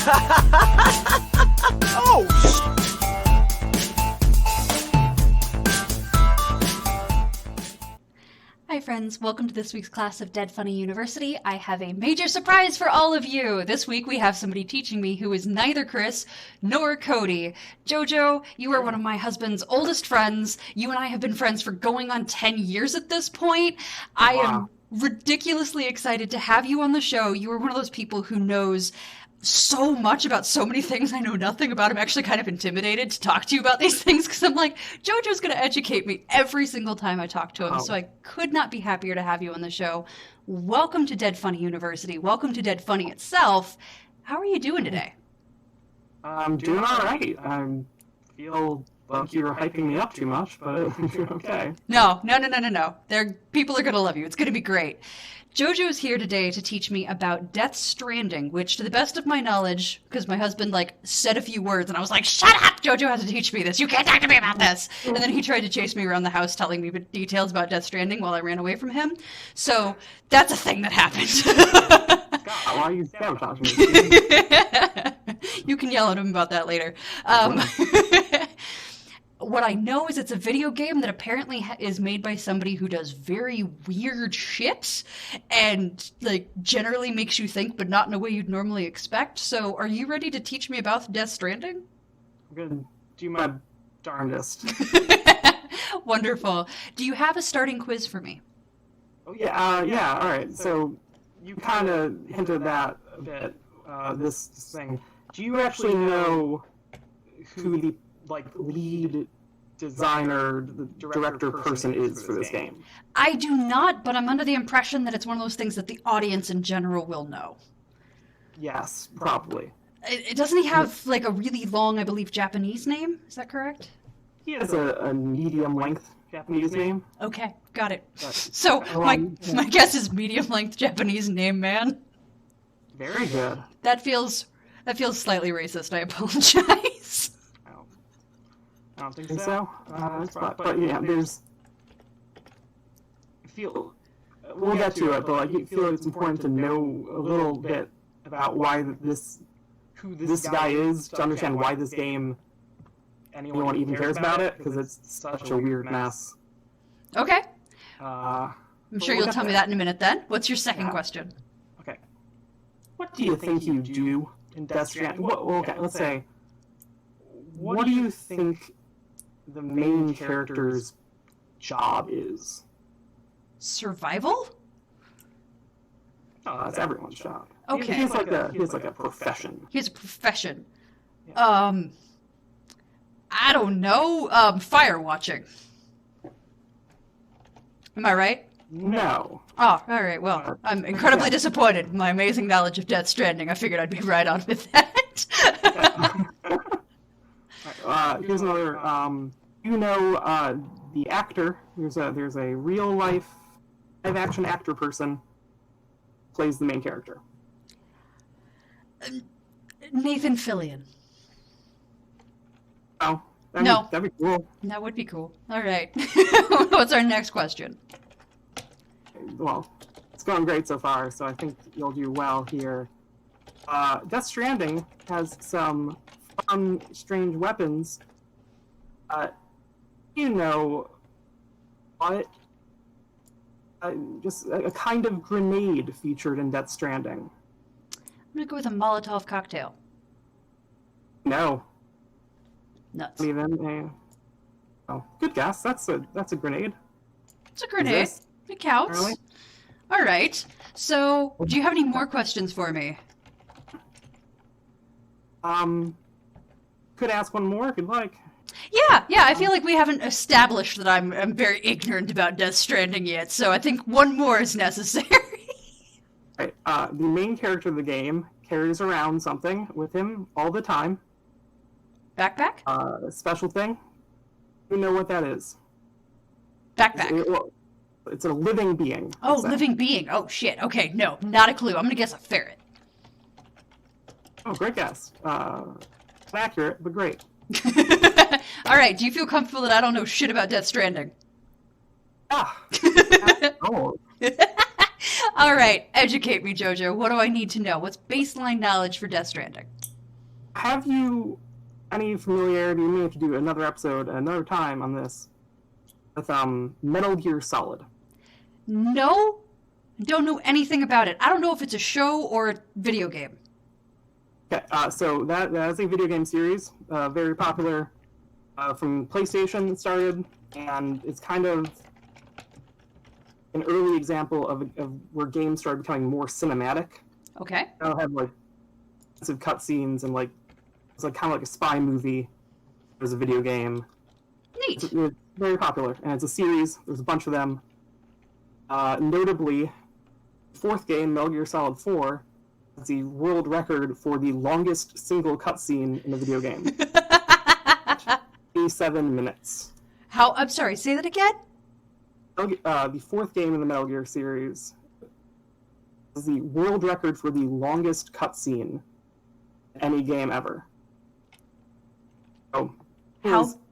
Oh, Hi friends, welcome to this week's class of Dead Funny University. I have a major surprise for all of you. This week we have somebody teaching me who is neither Chris nor Cody. Jojo, you are one of my husband's oldest friends. You and I have been friends for going on 10 years at this point. I am ridiculously excited to have you on the show. You are one of those people who knows so much about so many things I know nothing about. I'm actually kind of intimidated to talk to you about these things because I'm like, Jojo's going to educate me every single time I talk to him. So I could not be happier to have you on the show. Welcome to Dead Funny University. Welcome to Dead Funny itself. How are you doing today? I'm doing all right. I feel like you're hyping me up too much, but you're okay. No. People are going to love you. It's going to be great. Jojo is here today to teach me about Death Stranding, which, to the best of my knowledge, because my husband, said a few words, and I was like, shut up! Jojo has to teach me this. You can't talk to me about this! And then he tried to chase me around the house telling me details about Death Stranding while I ran away from him. So, that's a thing that happened. God, why are you sabotaging me? You can yell at him about that later. What I know is it's a video game that apparently is made by somebody who does very weird shit and, generally makes you think, but not in a way you'd normally expect. So, are you ready to teach me about Death Stranding? I'm going to do my darndest. Wonderful. Do you have a starting quiz for me? Oh, yeah, all right. So, you kind of hinted that a bit, this thing. Do you actually know who the lead designer, the director person is for this game? I do not, but I'm under the impression that it's one of those things that the audience in general will know. Yes, probably. Doesn't he have, a really long, I believe, Japanese name? Is that correct? He has a medium-length Japanese name. Okay, got it. So, my guess is medium-length Japanese name, man. Very good. That feels slightly racist, I apologize. I don't think so. But yeah, there's. We'll get to it, but I feel it's important to know a little bit about who this guy is, to understand why this game anyone even cares about it, because it's such a weird mess. Okay. I'm sure you'll tell me that in a minute then. What's your second question? Okay. What do you think you do in Death Stranding? Okay, let's say. What do you think the main character's job is? Survival? Oh, that's everyone's job. Okay. He has a profession. He has a profession. Yeah. I don't know. Fire watching. Am I right? No. Oh, all right. Well, I'm incredibly disappointed in my amazing knowledge of Death Stranding. I figured I'd be right on with that. Here's another. The actor. There's a real live action actor person plays the main character. Nathan Fillion. Oh, that'd be cool. That would be cool. All right. What's our next question? Well, it's going great so far, so I think you'll do well here. Death Stranding has some fun, strange weapons. What? Just a kind of grenade featured in Death Stranding. I'm gonna go with a Molotov cocktail. No. Nuts. Even good guess. That's a grenade. It's a grenade. It counts. Really? All right. So, do you have any more questions for me? Could ask one more if you'd like. Yeah. I feel like we haven't established that I'm very ignorant about Death Stranding yet, so I think one more is necessary. Right. The main character of the game carries around something with him all the time. Backpack? A special thing. You know what that is? Backpack. It's a living being. Oh, living being. Oh, shit. Okay, no, not a clue. I'm gonna guess a ferret. Oh, great guess. Accurate, but great. All right, do you feel comfortable that I don't know shit about Death Stranding? Oh. All right, educate me, Jojo. What do I need to know? What's baseline knowledge for Death Stranding? Have you any familiarity? We may have to do another episode another time on this with Metal Gear Solid. No, don't know anything about it. I don't know if it's a show or a video game. Okay, so that is a video game series, very popular, from PlayStation it started, and it's kind of an early example of where games started becoming more cinematic. Okay. They'll have like massive cutscenes and like it's like kind of like a spy movie. There's a video game. Neat. It's very popular, and it's a series. There's a bunch of them. Notably, fourth game, Metal Gear Solid 4, is the world record for the longest single cutscene in a video game. 87 minutes. How? I'm sorry. Say that again. The fourth game in the Metal Gear series is the world record for the longest cutscene in any game ever. So,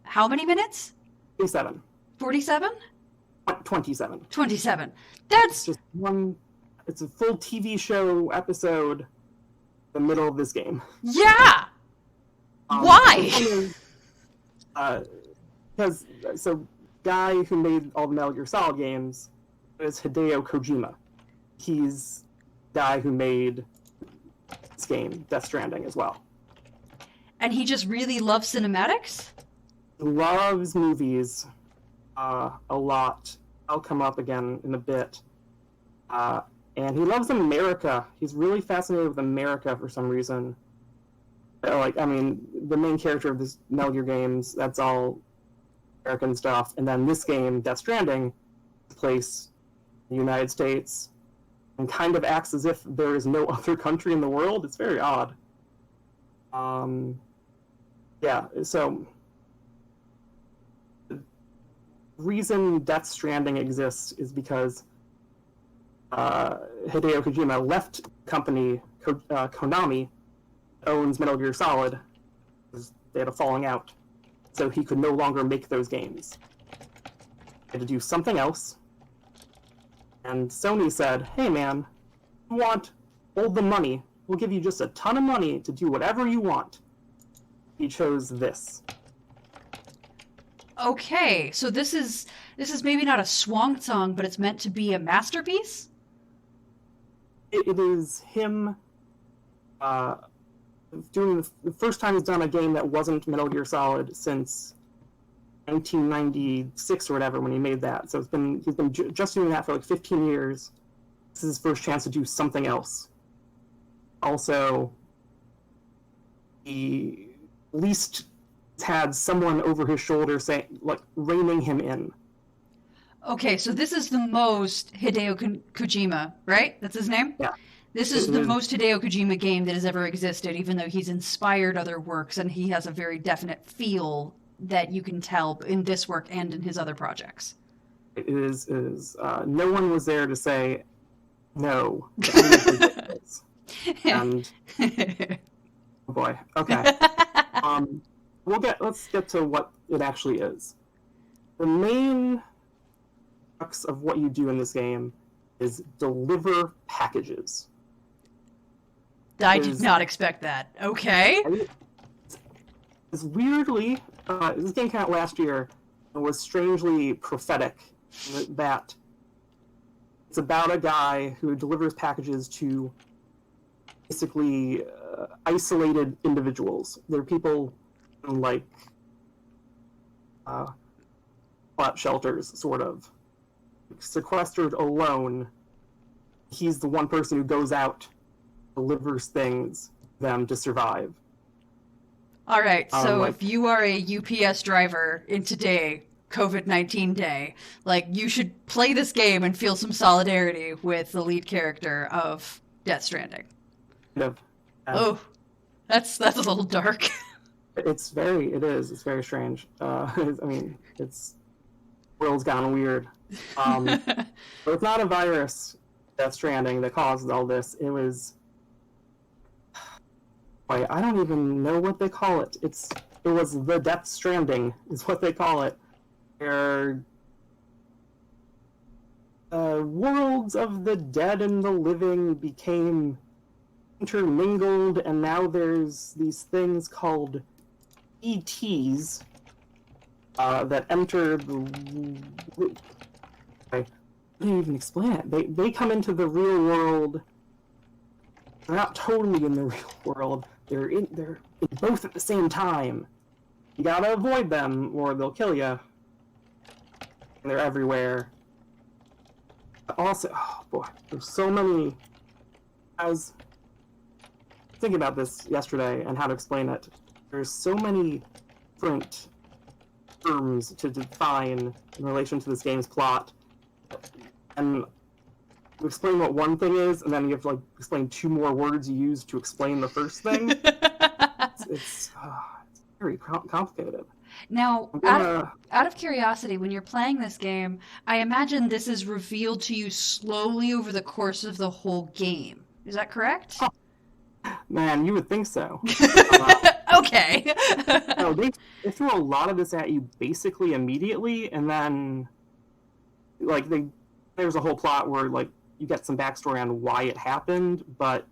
How many minutes? 87. 47? 27. 27. It's That's just one. It's a full TV show episode in the middle of this game. yeah. Why? Because guy who made all the Metal Gear Solid games is Hideo Kojima. He's the guy who made this game, Death Stranding, as well. And he just really loves cinematics? He loves movies a lot. I'll come up again in a bit. And he loves America. He's really fascinated with America for some reason. The main character of this Metal Gear games, that's all American stuff. And then this game, Death Stranding, takes place in the United States and kind of acts as if there is no other country in the world. It's very odd. So the reason Death Stranding exists is because Hideo Kojima left the company Konami, owns Metal Gear Solid, because they had a falling out, so he could no longer make those games. He had to do something else, and Sony said, hey man, you want all the money, we'll give you just a ton of money to do whatever you want. He chose this. Okay, so this is maybe not a swan song, but it's meant to be a masterpiece? It is him doing the first time he's done a game that wasn't Metal Gear Solid since 1996 or whatever when he made that. So he's been just doing that for like 15 years. This is his first chance to do something else. Also, he at least had someone over his shoulder saying, like, reining him in. Okay, so this is the most Hideo Kojima, right? That's his name? Yeah. This is the most Hideo Kojima game that has ever existed, even though he's inspired other works and he has a very definite feel that you can tell in this work and in his other projects. It is no one was there to say no. And oh boy, okay. Let's get to what it actually is. The main crux of what you do in this game is deliver packages. I did not expect that. Okay. It's weirdly, this game came out last year and was strangely prophetic that it's about a guy who delivers packages to basically isolated individuals. They're people in like shelters, sort of. Sequestered alone. He's the one person who goes out, delivers things for them to survive. All right, so if you are a UPS driver in today, COVID-19 day, like, you should play this game and feel some solidarity with the lead character of Death Stranding. Oh, that's a little dark. It is. It's very strange. It's world's gone weird. But it's not a virus, Death Stranding, that causes all this. It was... Boy, I don't even know what they call it. It was the Death Stranding, is what they call it. Where worlds of the dead and the living became intermingled, and now there's these things called ETs that enter the... I can't even explain it. They come into the real world. They're not totally in the real world. They're in both at the same time. You gotta avoid them, or they'll kill you. And they're everywhere. Also, oh boy, there's so many. I was thinking about this yesterday and how to explain it. There's so many different terms to define in relation to this game's plot, and you explain what one thing is, and then you have to like explain 2 more words you use to explain the first thing. it's very complicated. Now, out of curiosity, when you're playing this game, I imagine this is revealed to you slowly over the course of the whole game. Is that correct? Oh, man, you would think so. Okay. No, they throw a lot of this at you basically immediately, and then like there's a whole plot where like you get some backstory on why it happened, but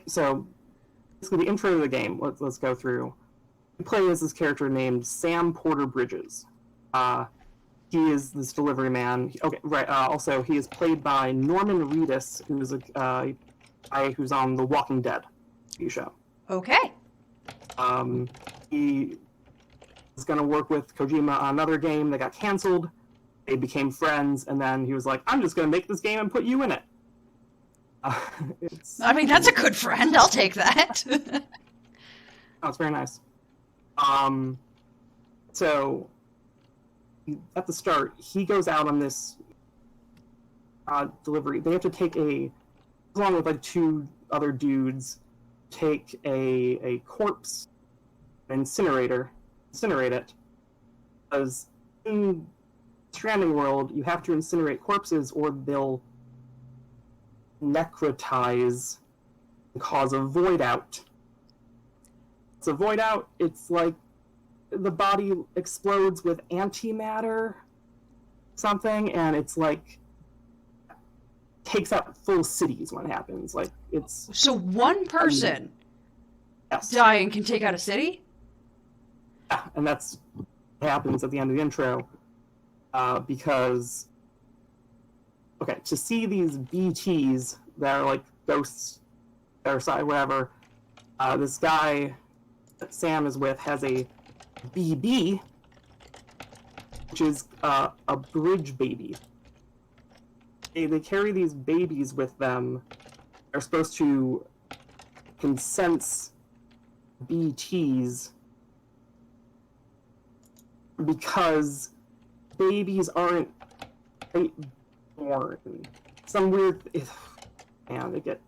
so basically the intro to the game. Let's go through. You play as this character named Sam Porter Bridges. He is this delivery man. Okay, right. Also, he is played by Norman Reedus, who's a guy who's on The Walking Dead TV show. Okay. He was going to work with Kojima on another game that got canceled. They became friends, and then he was like, I'm just going to make this game and put you in it. I mean, that's a good friend. I'll take that. Oh, it's very nice. So, at the start, he goes out on this delivery. They have to take along with like 2 other dudes, take a corpse, an incinerate it. Because in Stranding world, you have to incinerate corpses or they'll necrotize and cause a void out. It's a void out. It's like the body explodes with antimatter, something, and it's like takes out full cities when it happens. Like it's so one person yes. dying can take out a city. Yeah, and that's what happens at the end of the intro. Because okay, to see these BTs that are like ghosts, or whatever, this guy that Sam is with has a BB, which is a bridge baby. They carry these babies with them. They're supposed to can sense BTs because babies aren't born. Some weird... Man, there's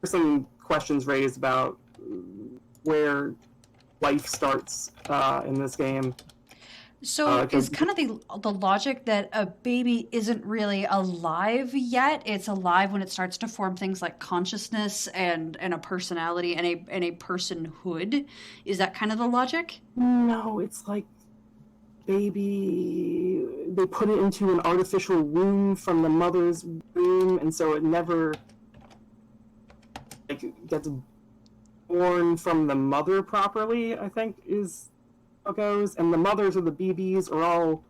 some questions raised about where life starts in this game. So is kind of the logic that a baby isn't really alive yet. It's alive when it starts to form things like consciousness and a personality and a personhood. Is that kind of the logic? No, it's like baby, they put it into an artificial womb from the mother's womb, and so it never gets born from the mother properly, I think is how it goes. And the mothers of the BBs are all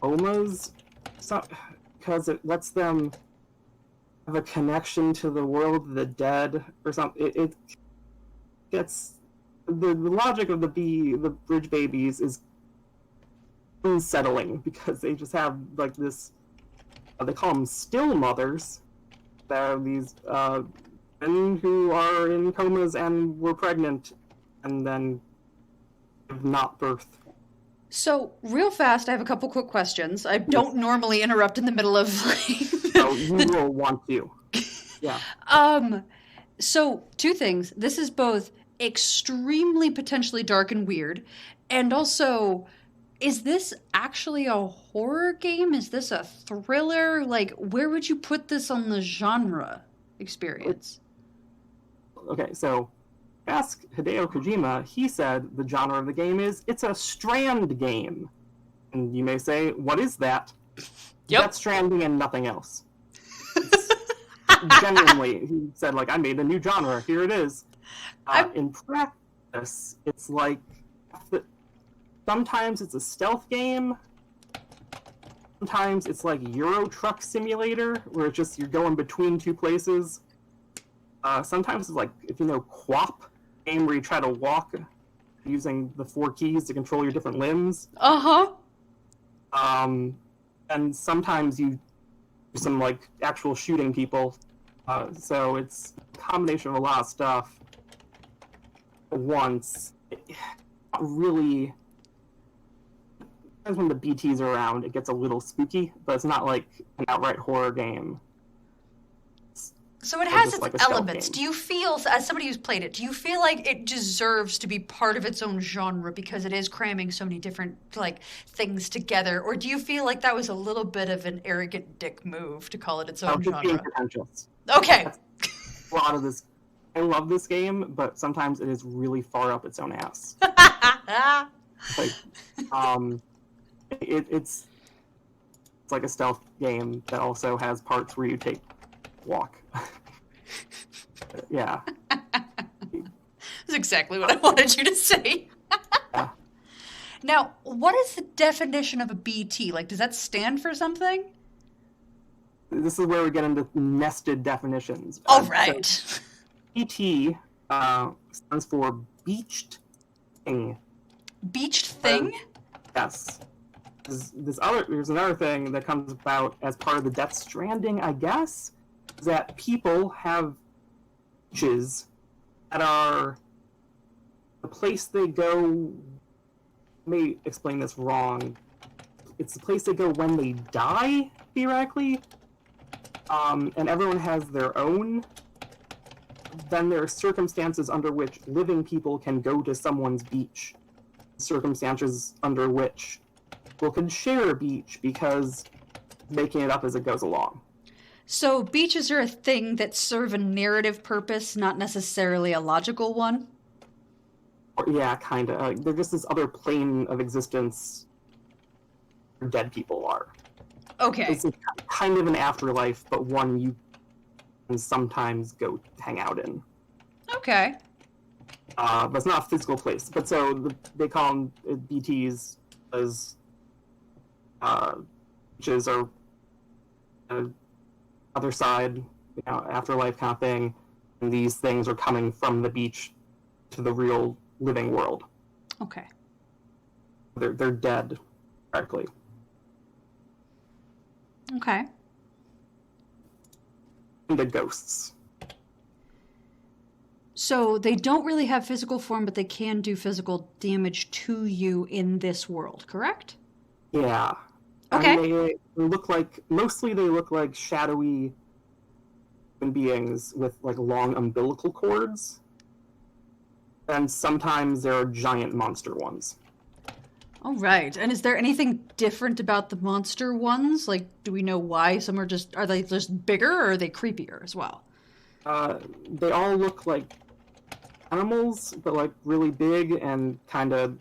comas, because it lets them have a connection to the world of the dead or something. It gets the logic of the bridge babies is unsettling because they just have like this. They call them still mothers. They're these men who are in comas and were pregnant, and then give not birth. So, real fast, I have a couple quick questions. I don't normally interrupt in the middle of like. No, you will want to. Yeah. So, 2 things. This is both extremely potentially dark and weird, and also, is this actually a horror game? Is this a thriller? Like, where would you put this on the genre experience? Okay, so ask Hideo Kojima. He said the genre of the game is it's a Strand game. And you may say, what is that? Yep. Death Stranding and nothing else. Genuinely, he said, like, I made a new genre. Here it is. In practice, it's like sometimes it's a stealth game. Sometimes it's like Euro Truck Simulator, where it's just you're going between two places. Sometimes it's like, if you know QWOP, game where you try to walk using the 4 keys to control your different limbs. Uh-huh. And sometimes you do some, like, actual shooting people. So it's a combination of a lot of stuff at once. Not really... Sometimes when the BTs are around, it gets a little spooky, but it's not like an outright horror game. So it has its like a stealth elements. game. Do you feel, as somebody who's played it, do you feel like it deserves to be part of its own genre because it is cramming so many different like things together? Or do you feel like that was a little bit of an arrogant dick move to call it its own Just being genre? pretentious. Okay. A lot of this... I love this game, but sometimes it is really far up its own ass. Like, it's like a stealth game that also has parts where you take walk. Yeah. That's exactly what I wanted you to say. Yeah. Now, what is the definition of a BT? Like, does that stand for something? This is where we get into nested definitions. All right. So BT stands for beached thing. Beached thing? Yes. There's another thing that comes about as part of the Death Stranding, I guess, is that people have beaches that are the place they go. I may explain this wrong. It's the place they go when they die, theoretically, and everyone has their own. Then there are circumstances under which living people can go to someone's beach. Circumstances under which people can share a beach because making it up as it goes along. So beaches are a thing that serve a narrative purpose, not necessarily a logical one? Yeah, kind of. They're just this other plane of existence where dead people are. Okay. It's kind of an afterlife, but one you can sometimes go hang out in. Okay. But it's not a physical place. But so they call them BTs as beaches are other side, you know, afterlife kind of thing. And these things are coming from the beach to the real living world. Okay. They're dead, practically. Okay. And the ghosts. So they don't really have physical form, but they can do physical damage to you in this world, correct? Yeah. Okay. And they look like shadowy human beings with like long umbilical cords. And sometimes there are giant monster ones. All right. And is there anything different about the monster ones? Like, do we know why some are they just bigger or are they creepier as well? They all look like animals, but like really big and kind of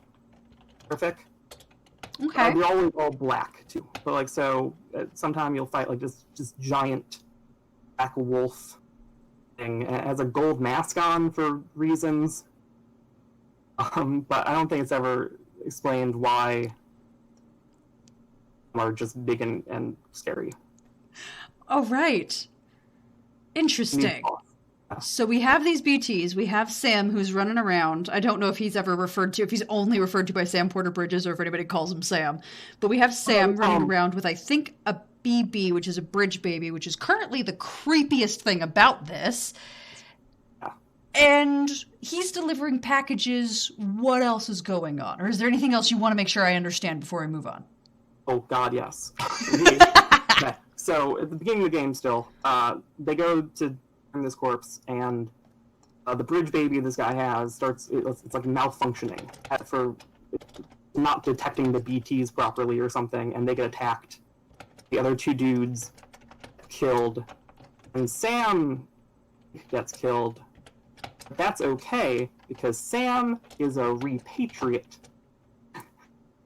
horrific. Okay. They're always all black too. But like so, sometime you'll fight like this just giant black wolf thing. And it has a gold mask on for reasons. But I don't think it's ever explained why are just big and scary. All right. Interesting. So we have these BTs. We have Sam who's running around. I don't know if he's ever if he's only referred to by Sam Porter Bridges or if anybody calls him Sam. But we have Sam running around with, I think, a BB, which is a bridge baby, which is currently the creepiest thing about this. Yeah. And he's delivering packages. What else is going on? Or is there anything else you want to make sure I understand before I move on? Oh, God, yes. Okay. So, at the beginning of the game still, they go to bring this corpse, and the bridge baby this guy has it's like malfunctioning for not detecting the BTs properly or something, and they get attacked. The other two dudes get killed, and Sam gets killed. But that's okay, because Sam is a repatriate.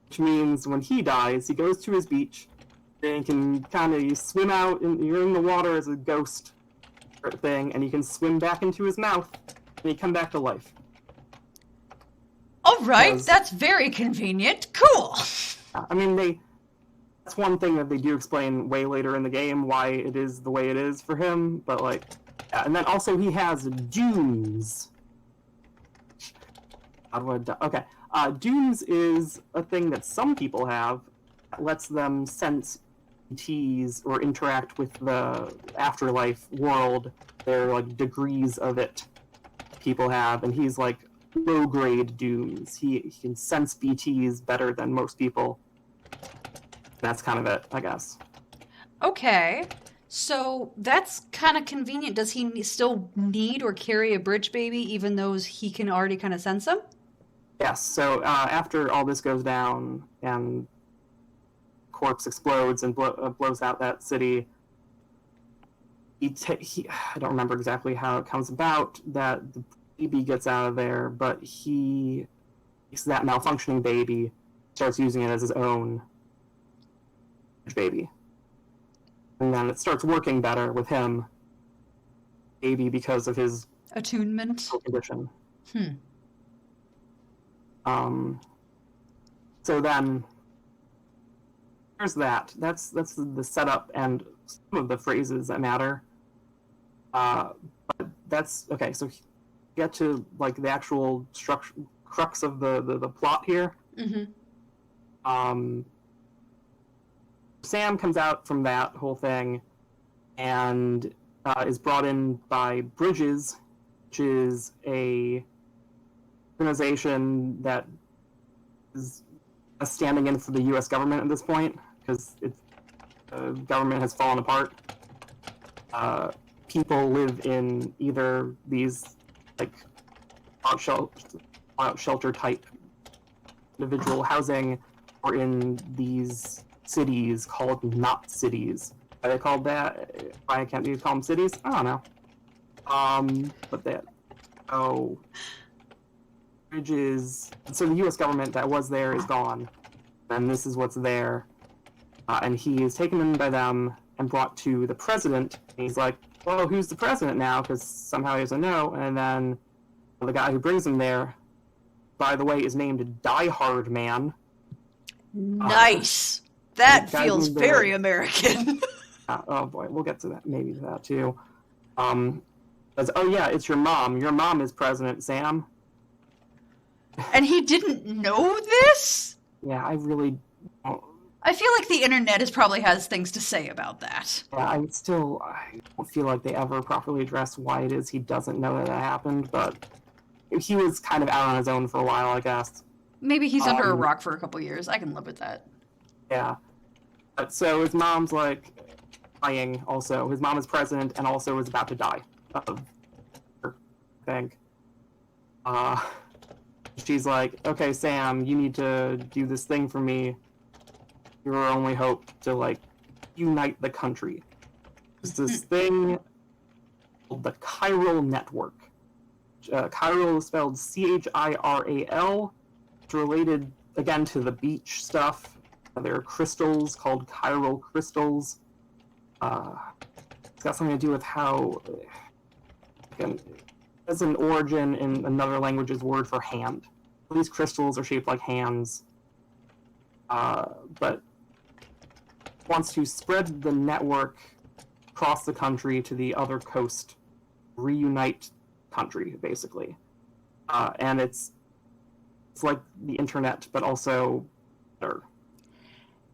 Which means when he dies, he goes to his beach, and can kind of swim out, and you're in the water as a ghost, thing, and you can swim back into his mouth, and he come back to life. All right, Because- that's very convenient. Cool. I mean, that's one thing that they do explain way later in the game, why it is the way it is for him, but, like, yeah, and then also he has dunes. Okay. Dunes is a thing that some people have that lets them sense ETs or interact with the afterlife world. They're like degrees of it people have, and he's like low-grade Dunes. He can sense BTs better than most people. That's kind of it, I guess. Okay. So that's kind of convenient. Does he still need or carry a bridge baby, even though he can already kind of sense them? Yes, so after all this goes down and corpse explodes and blows out that city, I don't remember exactly how it comes about that the baby gets out of there, but he takes that malfunctioning baby, starts using it as his own baby. And then it starts working better with him, maybe because of his Attunement. condition. So then there's that. That's the setup and some of the phrases that matter. But that's okay. So get to like the actual structure, crux of the plot here. Mm-hmm. Sam comes out from that whole thing and is brought in by Bridges, which is a organization that is standing in for the U.S. government at this point, because the government has fallen apart. People live in either these like shelter type individual housing, or in these cities called not cities. Why they called that? Why can't you call them cities? I don't know. But that. Oh. Bridges. So the U.S. government that was there is gone, and this is what's there. And he is taken in by them and brought to the president. And he's like, "Well, who's the president now?" Because somehow he doesn't know. And then the guy who brings him there, by the way, is named Die Hard Man. Nice. That guys feels need to- very American. Oh boy, we'll get to that. Maybe to that too. Says, "Oh yeah, it's your mom. Your mom is President Sam." And he didn't know this? Yeah, I really. I feel like the internet probably has things to say about that. Yeah, I don't feel like they ever properly address why it is he doesn't know that happened, but he was kind of out on his own for a while, I guess. Maybe he's under a rock for a couple years. I can live with that. Yeah. But so his mom's like dying also. His mom is president and also is about to die of her thing. She's like, "Okay, Sam, you need to do this thing for me. Your only hope to like unite the country. There's this thing called the chiral network. Chiral is spelled Chiral. It's related again to the beach stuff. There are crystals called chiral crystals. It's got something to do with how as an origin in another language's word for hand. These crystals are shaped like hands, but wants to spread the network across the country to the other coast, reunite country, basically. And it's like the internet, but also better.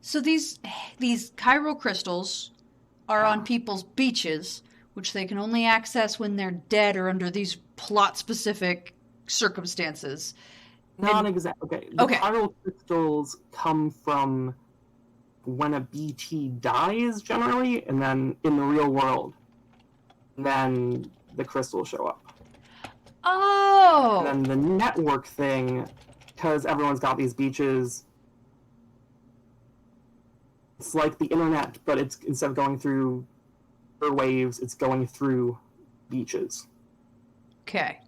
So these chiral crystals are on people's beaches, which they can only access when they're dead or under these plot-specific circumstances. Non-exact. Okay. Chiral crystals come from when a BT dies, generally, and then in the real world, then the crystals show up. Oh! And then the network thing, because everyone's got these beaches, it's like the internet, but it's instead of going through waves, it's going through beaches. Okay.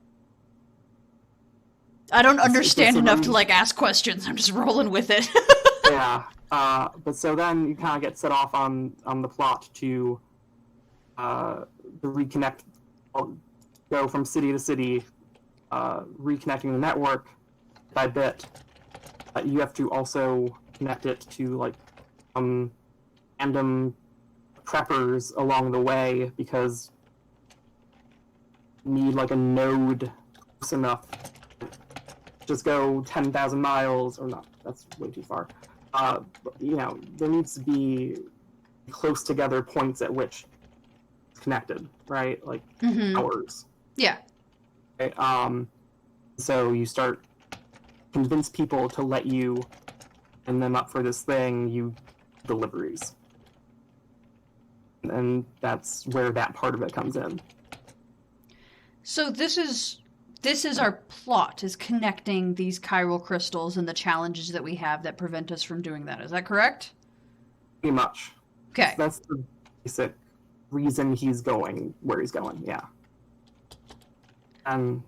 I don't understand enough to, like, ask questions. I'm just rolling with it. Yeah. But so then you kind of get set off on the plot to reconnect go from city to city, reconnecting the network by bit. You have to also connect it to like random preppers along the way because you need like a node close enough. Just go 10,000 miles or not. That's way too far. There needs to be close together points at which it's connected, right? Like hours. Yeah. Okay, so you start convince people to let you send them up for this thing, you deliveries. And that's where that part of it comes in. So this is our plot, is connecting these chiral crystals and the challenges that we have that prevent us from doing that. Is that correct? Pretty much. Okay. That's the basic reason he's going where he's going, yeah. And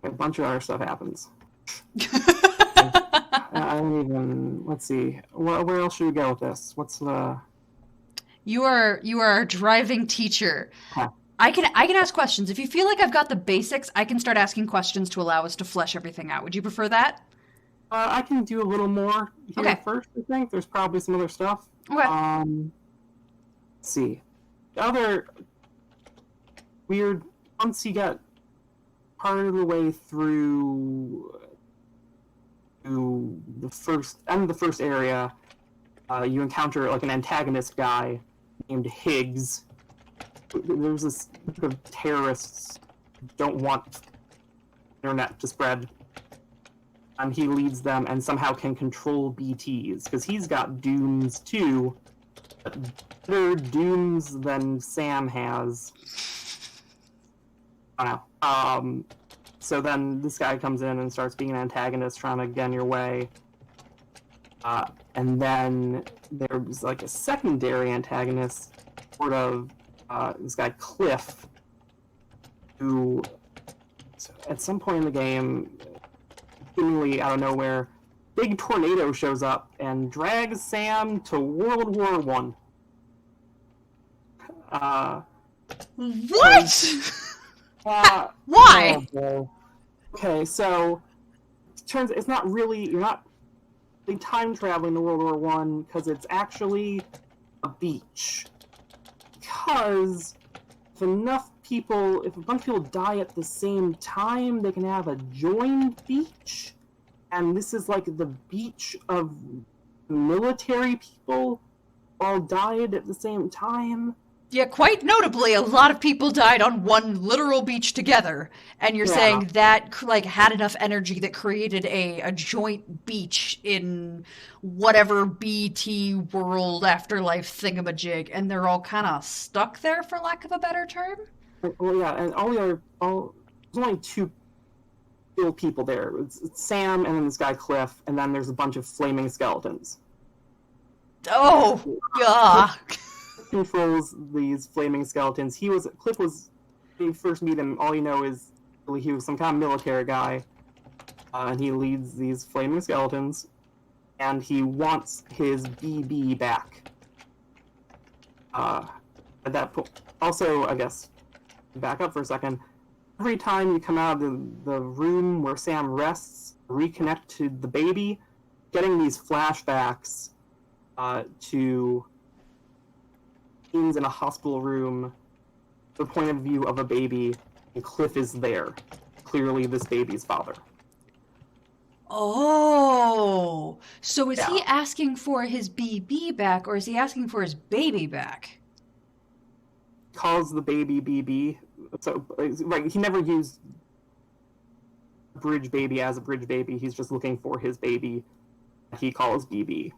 a bunch of other stuff happens. I don't even, let's see, where else should we go with this? What's the... You are a driving teacher. Huh. I can ask questions. If you feel like I've got the basics, I can start asking questions to allow us to flesh everything out. Would you prefer that? I can do a little more here first, I think. There's probably some other stuff. Okay. Let's see. The other weird, once you get part of the way through to the first area, you encounter like an antagonist guy named Higgs. There's this group of terrorists who don't want internet to spread, and he leads them and somehow can control BTs because he's got dooms too, but better dooms than Sam has. I don't know. So then this guy comes in and starts being an antagonist, trying to get in your way. And then there's like a secondary antagonist, sort of this guy Cliff, who at some point in the game, seemingly out of nowhere, big tornado shows up and drags Sam to World War One. What? Why? Oh, okay, so it turns it's not really you're not time traveling to World War One because it's actually a beach. Because if a bunch of people die at the same time, they can have a joined beach, and this is like the beach of military people all died at the same time. Yeah, quite notably, a lot of people died on one literal beach together, and you're saying that like had enough energy that created a joint beach in whatever BT world afterlife thingamajig, and they're all kind of stuck there, for lack of a better term. Well, yeah, and there's only two real people there. It's Sam and then this guy Cliff, and then there's a bunch of flaming skeletons. Oh, yeah. Controls these flaming skeletons. Cliff was, when you first meet him, all you know is he was some kind of military guy, and he leads these flaming skeletons, and he wants his BB back. At that point, also, I guess, back up for a second, every time you come out of the room where Sam rests, reconnect to the baby, getting these flashbacks to scenes in a hospital room, the point of view of a baby, and Cliff is there. Clearly this baby's father. Oh, so is he asking for his BB back, or is he asking for his baby back? Calls the baby BB. So, right, he never used bridge baby as a bridge baby. He's just looking for his baby. He calls BB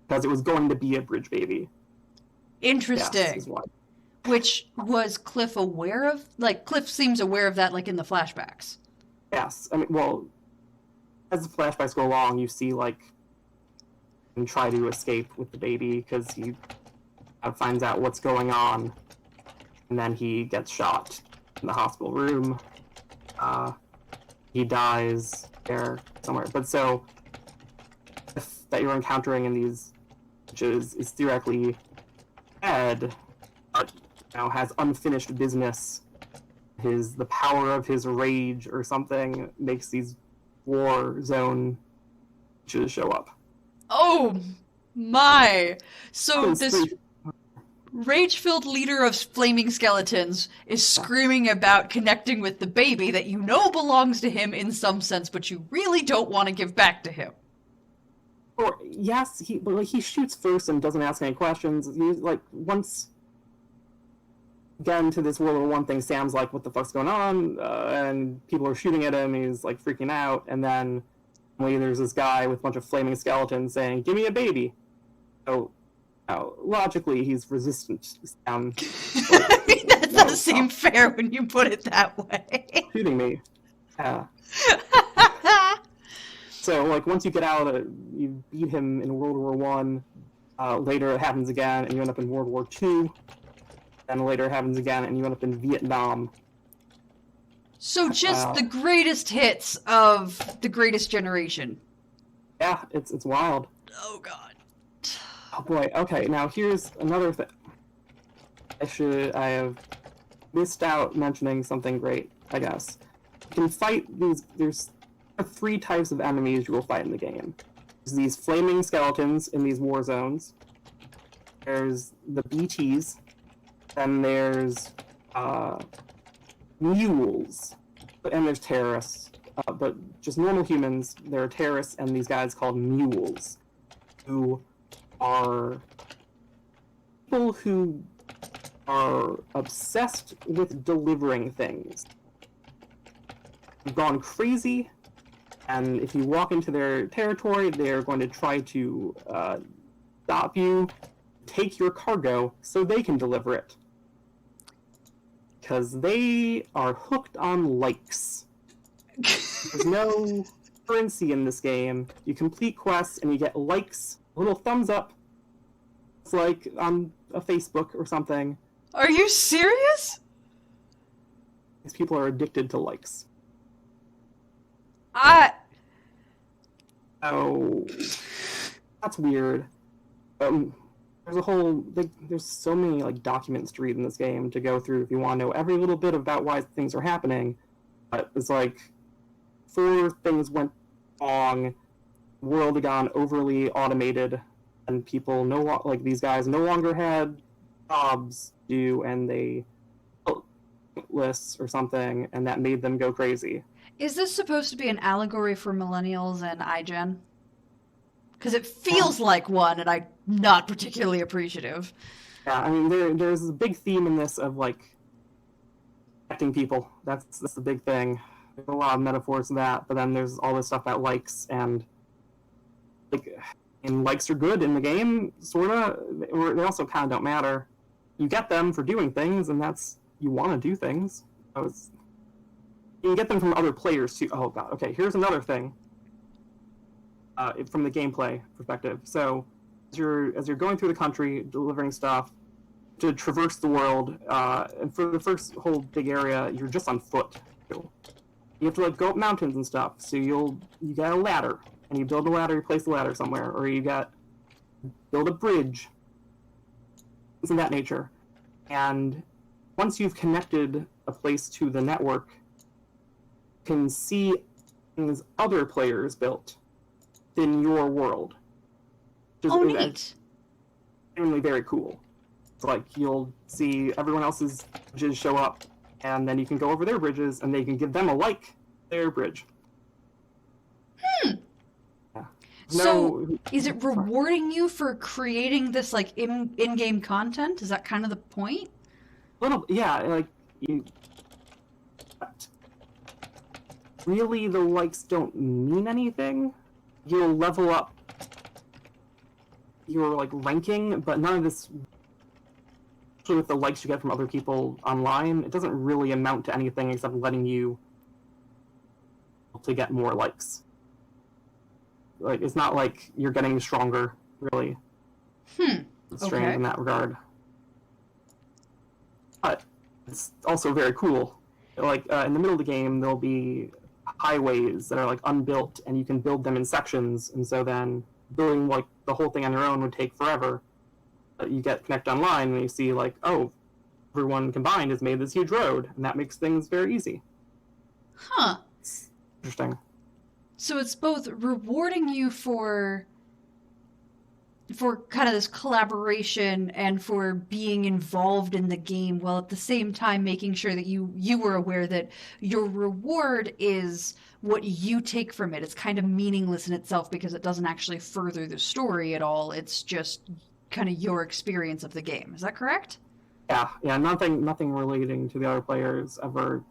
because it was going to be a bridge baby. Interesting. Yes, Which was Cliff aware of? Like, Cliff seems aware of that, like, in the flashbacks. Yes. I mean, well, as the flashbacks go along, you see, like, him try to escape with the baby because he finds out what's going on, and then he gets shot in the hospital room. He dies there somewhere. But so, that you're encountering in these, which is theoretically dead, has unfinished business. The power of his rage or something makes these war zone creatures show up. Oh my! So It's this pretty- rage-filled leader of flaming skeletons is screaming about connecting with the baby that you know belongs to him in some sense, but you really don't want to give back to him. Or yes, he shoots first and doesn't ask any questions. He once get into this World War I thing, Sam's like, "What the fuck's going on?" And people are shooting at him. He's like freaking out, and then there's this guy with a bunch of flaming skeletons saying, "Give me a baby." So logically, he's resistant to Sam. That does seem fair when you put it that way. Shooting me. So once you get out, you beat him in World War One. Later it happens again, and you end up in World War II. Then later it happens again, and you end up in Vietnam. So just the greatest hits of the greatest generation. Yeah, it's wild. Oh god. Oh boy. Okay, now here's another thing. I have missed out mentioning something great, I guess. You can fight these. There's 3 types of enemies you will fight in the game. There's these flaming skeletons in these war zones. There's the BTs. Then there's mules. And there's terrorists. But just normal humans, there are terrorists and these guys called mules, who are people who are obsessed with delivering things. They've gone crazy, and if you walk into their territory, they're going to try to stop you, take your cargo, so they can deliver it. Because they are hooked on likes. There's no currency in this game. You complete quests and you get likes, a little thumbs up. It's like on a Facebook or something. Are you serious? These people are addicted to likes. Oh, that's weird. There's so many documents to read in this game to go through if you want to know every little bit about why things are happening. But it's before things went wrong, the world had gone overly automated, and people these guys no longer had jobs to do, and they built lists or something, and that made them go crazy. Is this supposed to be an allegory for millennials and iGen? Because it feels like one, and I'm not particularly appreciative. Yeah, I mean, there's a big theme in this of connecting people. That's the big thing. There's a lot of metaphors in that, but then there's all this stuff about likes, and likes are good in the game, sorta. They also kind of don't matter. You get them for doing things, and you want to do things. So you can get them from other players too. Oh god. Okay, here's another thing. From the gameplay perspective. So as you're going through the country, delivering stuff to traverse the world, and for the first whole big area, you're just on foot. You have to go up mountains and stuff. So you get a ladder, and you build a ladder, you place the ladder somewhere, or build a bridge. Things of that nature. And once you've connected a place to the network, you can see things other players built in your world. Oh, neat. Genuinely very cool. It's you'll see everyone else's bridges show up, and then you can go over their bridges, and they can give them their bridge. Yeah. So, is it rewarding you for creating this in-game content? Is that kind of the point? Yeah, really the likes don't mean anything. You'll level up your ranking, but none of this, especially with the likes you get from other people online, it doesn't really amount to anything except letting you to get more likes. It's not like you're getting stronger, really. It's strange in that regard. But it's also very cool. In the middle of the game, there'll be highways that are unbuilt, and you can build them in sections, and so then building the whole thing on your own would take forever. But you get connect online, and you see over everyone combined has made this huge road, and that makes things very easy. Huh. It's interesting. So it's both rewarding you for kind of this collaboration and for being involved in the game, while at the same time making sure that you were aware that your reward is what you take from it. It's kind of meaningless in itself because it doesn't actually further the story at all. It's just kind of your experience of the game. Is that correct? Yeah, nothing relating to the other players ever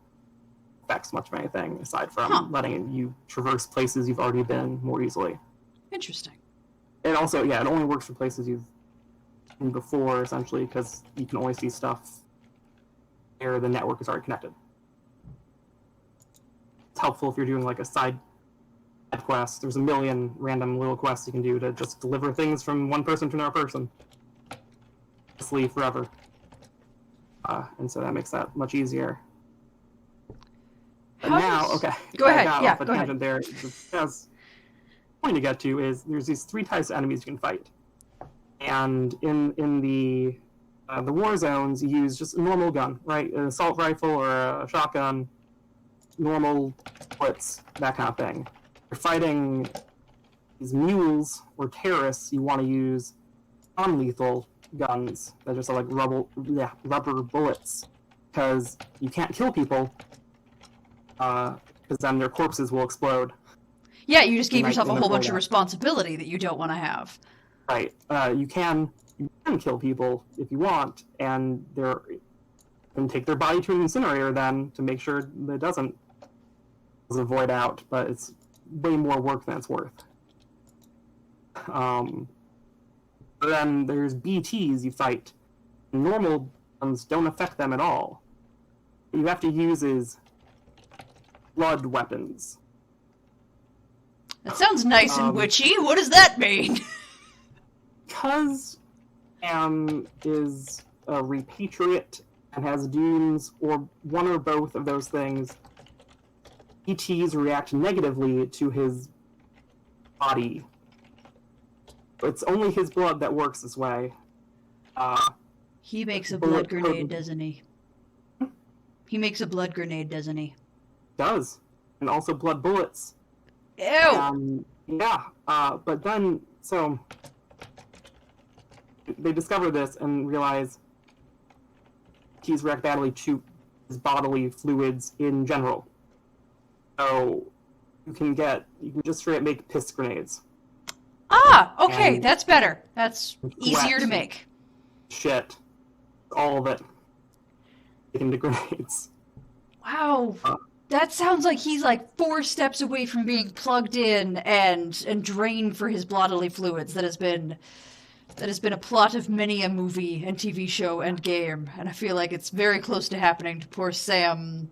affects much of anything aside from letting you traverse places you've already been more easily. Interesting. And also, it only works for places you've been before, essentially, because you can only see stuff where the network is already connected. It's helpful if you're doing like a side quest. There's a million random little quests you can do to just deliver things from one person to another person. Just leave forever. And so that makes that much easier. But Go ahead. I got Go ahead. Tangent there. Because point to get to is there's these 3 types of enemies you can fight, and in the war zones you use just a normal gun, right? An assault rifle or a shotgun, normal bullets, that kind of thing. If you're fighting these mules or terrorists, you want to use non-lethal guns that just are like rubber bullets, because you can't kill people because then their corpses will explode. Yeah, you just gave yourself a whole bunch of responsibility that you don't want to have. Right. You can kill people if you want, and take their body to an incinerator then to make sure that it doesn't void out, but it's way more work than it's worth. But then there's BTs you fight. Normal ones don't affect them at all. What you have to use is blood weapons. That sounds nice and witchy. What does that mean? Because is a repatriate and has dunes, or one or both of those things, ETs react negatively to his body. It's only his blood that works this way. He makes a blood grenade, doesn't he? He makes a blood grenade, doesn't he? Does. And also blood bullets. Ew! But then, so they discover this and realize he's react badly to his bodily fluids in general. So you can just straight make piss grenades. Okay, and that's better. That's easier to make. Shit. All of it into grenades. Wow. That sounds like he's like 4 steps away from being plugged in and drained for his bodily fluids. That has been a plot of many a movie and TV show and game, and I feel like it's very close to happening to poor Sam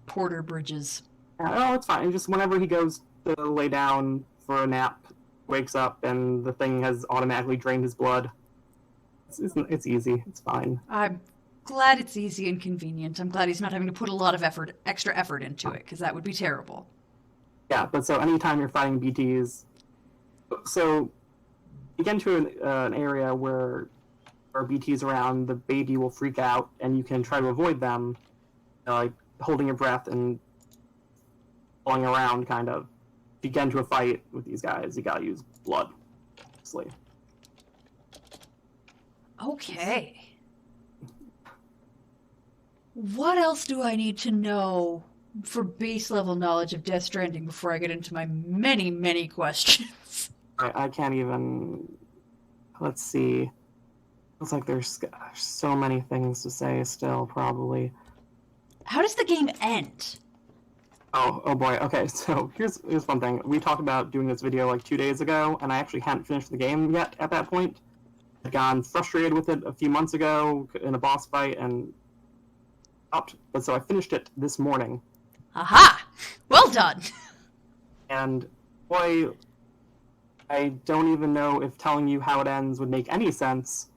Porter Bridges. Oh, it's fine. Just whenever he goes to lay down for a nap, wakes up, and the thing has automatically drained his blood. It's easy. It's fine. I'm glad it's easy and convenient. I'm glad he's not having to put a lot of extra effort into it, because that would be terrible. Yeah, but so anytime you're fighting BTs, so you get into an area where there are BTs around, the baby will freak out, and you can try to avoid them, like holding your breath and falling around, kind of. If you get into a fight with these guys, you gotta use blood, obviously. Okay. What else do I need to know for base level knowledge of Death Stranding before I get into my many, many questions? I can't even... Let's see. Looks like there's so many things to say still, probably. How does the game end? Oh boy. Okay, so here's one thing. We talked about doing this video like 2 days ago, and I actually hadn't finished the game yet at that point. I'd gotten frustrated with it a few months ago in a boss fight and stopped. But so I finished it this morning. Aha! Well done! And boy, I don't even know if telling you how it ends would make any sense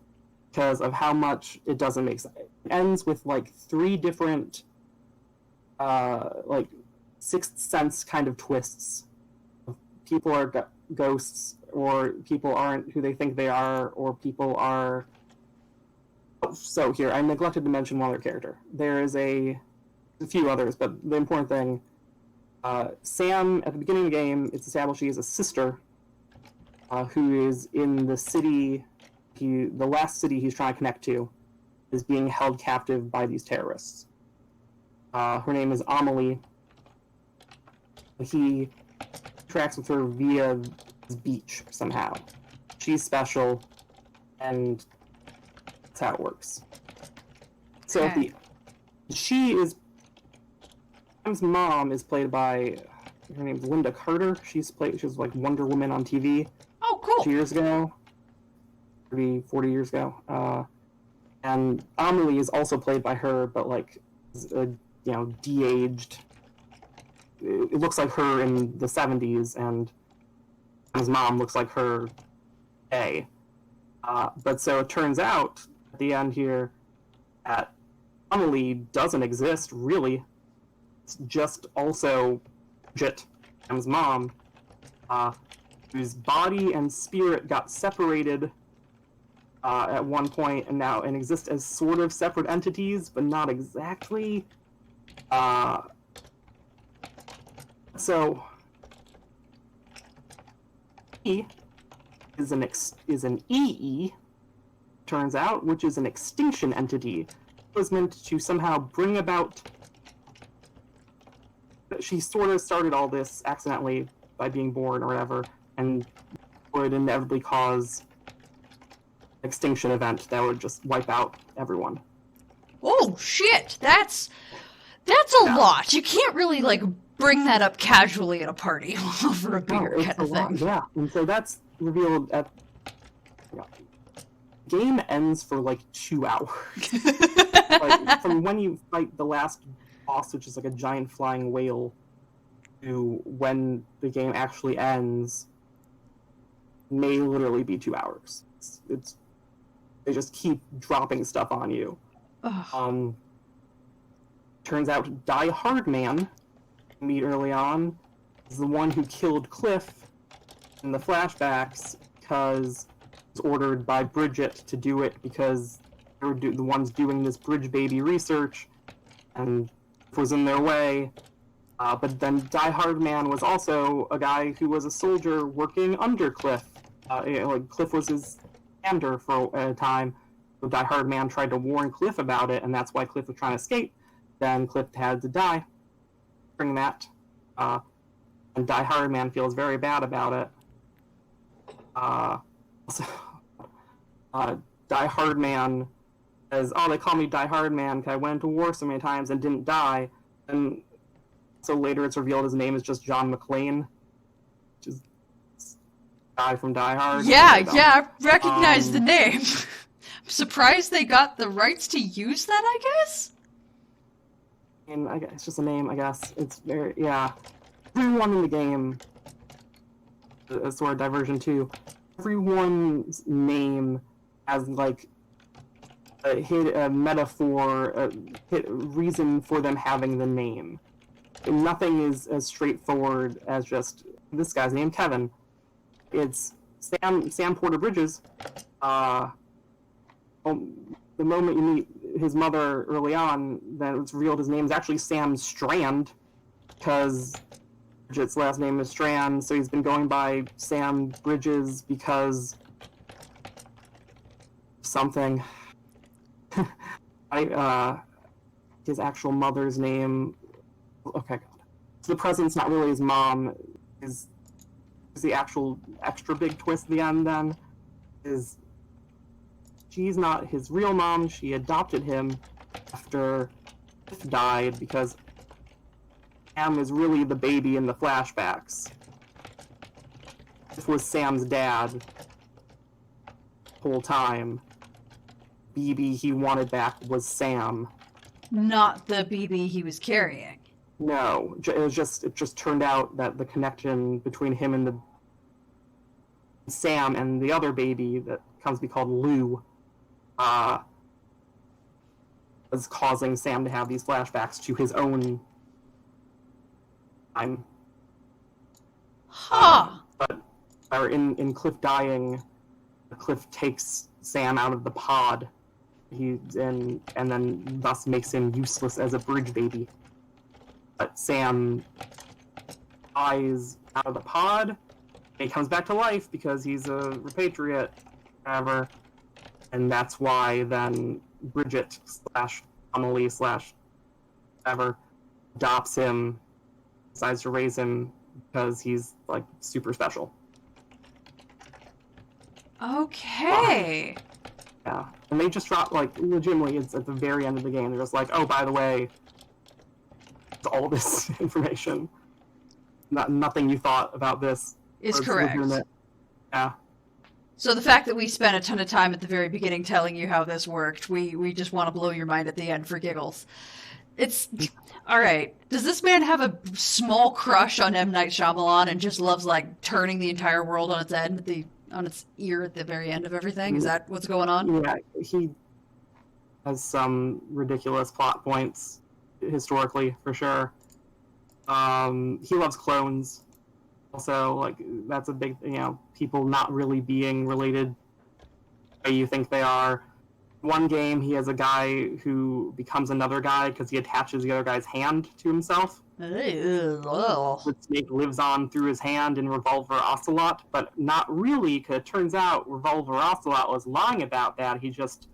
because of how much it doesn't make sense. It ends with like 3 different like Sixth Sense kind of twists. People are ghosts, or people aren't who they think they are, or people are So here, I neglected to mention one other character. There is a few others, but the important thing, Sam, at the beginning of the game, it's established she has a sister who is in the city, the last city he's trying to connect to, is being held captive by these terrorists. Her name is Amelie. He interacts with her via this beach somehow. She's special, and that's how it works. So Okay. Sam's mom is played by, her name's Linda Carter. She was like Wonder Woman on TV Oh, cool. 2 years ago, 40 years ago. And Amelie is also played by her, but like, de-aged. It looks like her in the 70s, and his mom looks like her today. But so it turns out at the end here that Amelie doesn't exist, really. It's just also Bridget, Sam's mom, whose body and spirit got separated at one point and exist as sort of separate entities, but not exactly. So he is an EE, turns out, which is an extinction entity. It was meant to somehow bring about. She sort of started all this accidentally by being born or whatever, and would inevitably cause an extinction event that would just wipe out everyone. Oh, shit. That's a lot. You can't really, like, bring that up casually at a party over a beer It's kind a of lot, thing. yeah. And so that's revealed at. Game ends for like 2 hours. Like, from when you fight the last boss, which is like a giant flying whale, to when the game actually ends, may literally be 2 hours. They just keep dropping stuff on you. Ugh. Turns out Die Hard Man, meet early on, is the one who killed Cliff in the flashbacks because he was ordered by Bridget to do it because they were the ones doing this bridge baby research, and it was in their way. But then Die Hard Man was also a guy who was a soldier working under Cliff. Cliff was his commander for a time. So Die Hard Man tried to warn Cliff about it, and that's why Cliff was trying to escape. Then Cliff had to die during that. And Die Hard Man feels very bad about it. Die Hard Man says, "Oh, they call me Die Hard Man because I went to war so many times and didn't die." And so later it's revealed his name is just John McClane, which is guy from Die Hard. Yeah, I recognize the name. I'm surprised they got the rights to use that, I guess? And I guess it's just a name, I guess. It's very, yeah. Everyone in the game, a sort of diversion too, everyone's name has like a metaphor, a reason for them having the name. And nothing is as straightforward as just this guy's name, Kevin. It's Sam Porter Bridges. The moment you meet his mother early on, then it's revealed his name is actually Sam Strand, because Bridget's last name is Strand, so he's been going by Sam Bridges because something. His actual mother's name. Okay, so the president's not really his mom. Is the actual extra big twist at the end? Then is she's not his real mom. She adopted him after Cliff died because Sam is really the baby in the flashbacks. This was Sam's dad the whole time. BB he wanted back was Sam. Not the BB he was carrying. No, it just turned out that the connection between him and the Sam and the other baby that comes to be called Lou was causing Sam to have these flashbacks to his own time. Huh. But in Cliff dying, Cliff takes Sam out of the pod and then thus makes him useless as a bridge baby. But Sam dies out of the pod. He comes back to life because he's a repatriate, whatever. And that's why then Bridget / Amelie / whatever adopts him, decides to raise him because he's like super special. Okay. Yeah. And they just drop, like, legitimately, it's at the very end of the game. They're just like, oh, by the way, it's all this information. Nothing you thought about this Is correct. legitimate. Yeah. So the fact that we spent a ton of time at the very beginning telling you how this worked, we just want to blow your mind at the end for giggles. It's... Alright, does this man have a small crush on M. Night Shyamalan and just loves, like, turning the entire world on its end, on its ear at the very end of everything? Is that what's going on? Yeah, he has some ridiculous plot points, historically, for sure. He loves clones. Also, like, that's a big, people not really being related the way you think they are. One game, he has a guy who becomes another guy because he attaches the other guy's hand to himself. The snake lives on through his hand in Revolver Ocelot, but not really, because it turns out Revolver Ocelot was lying about that. He just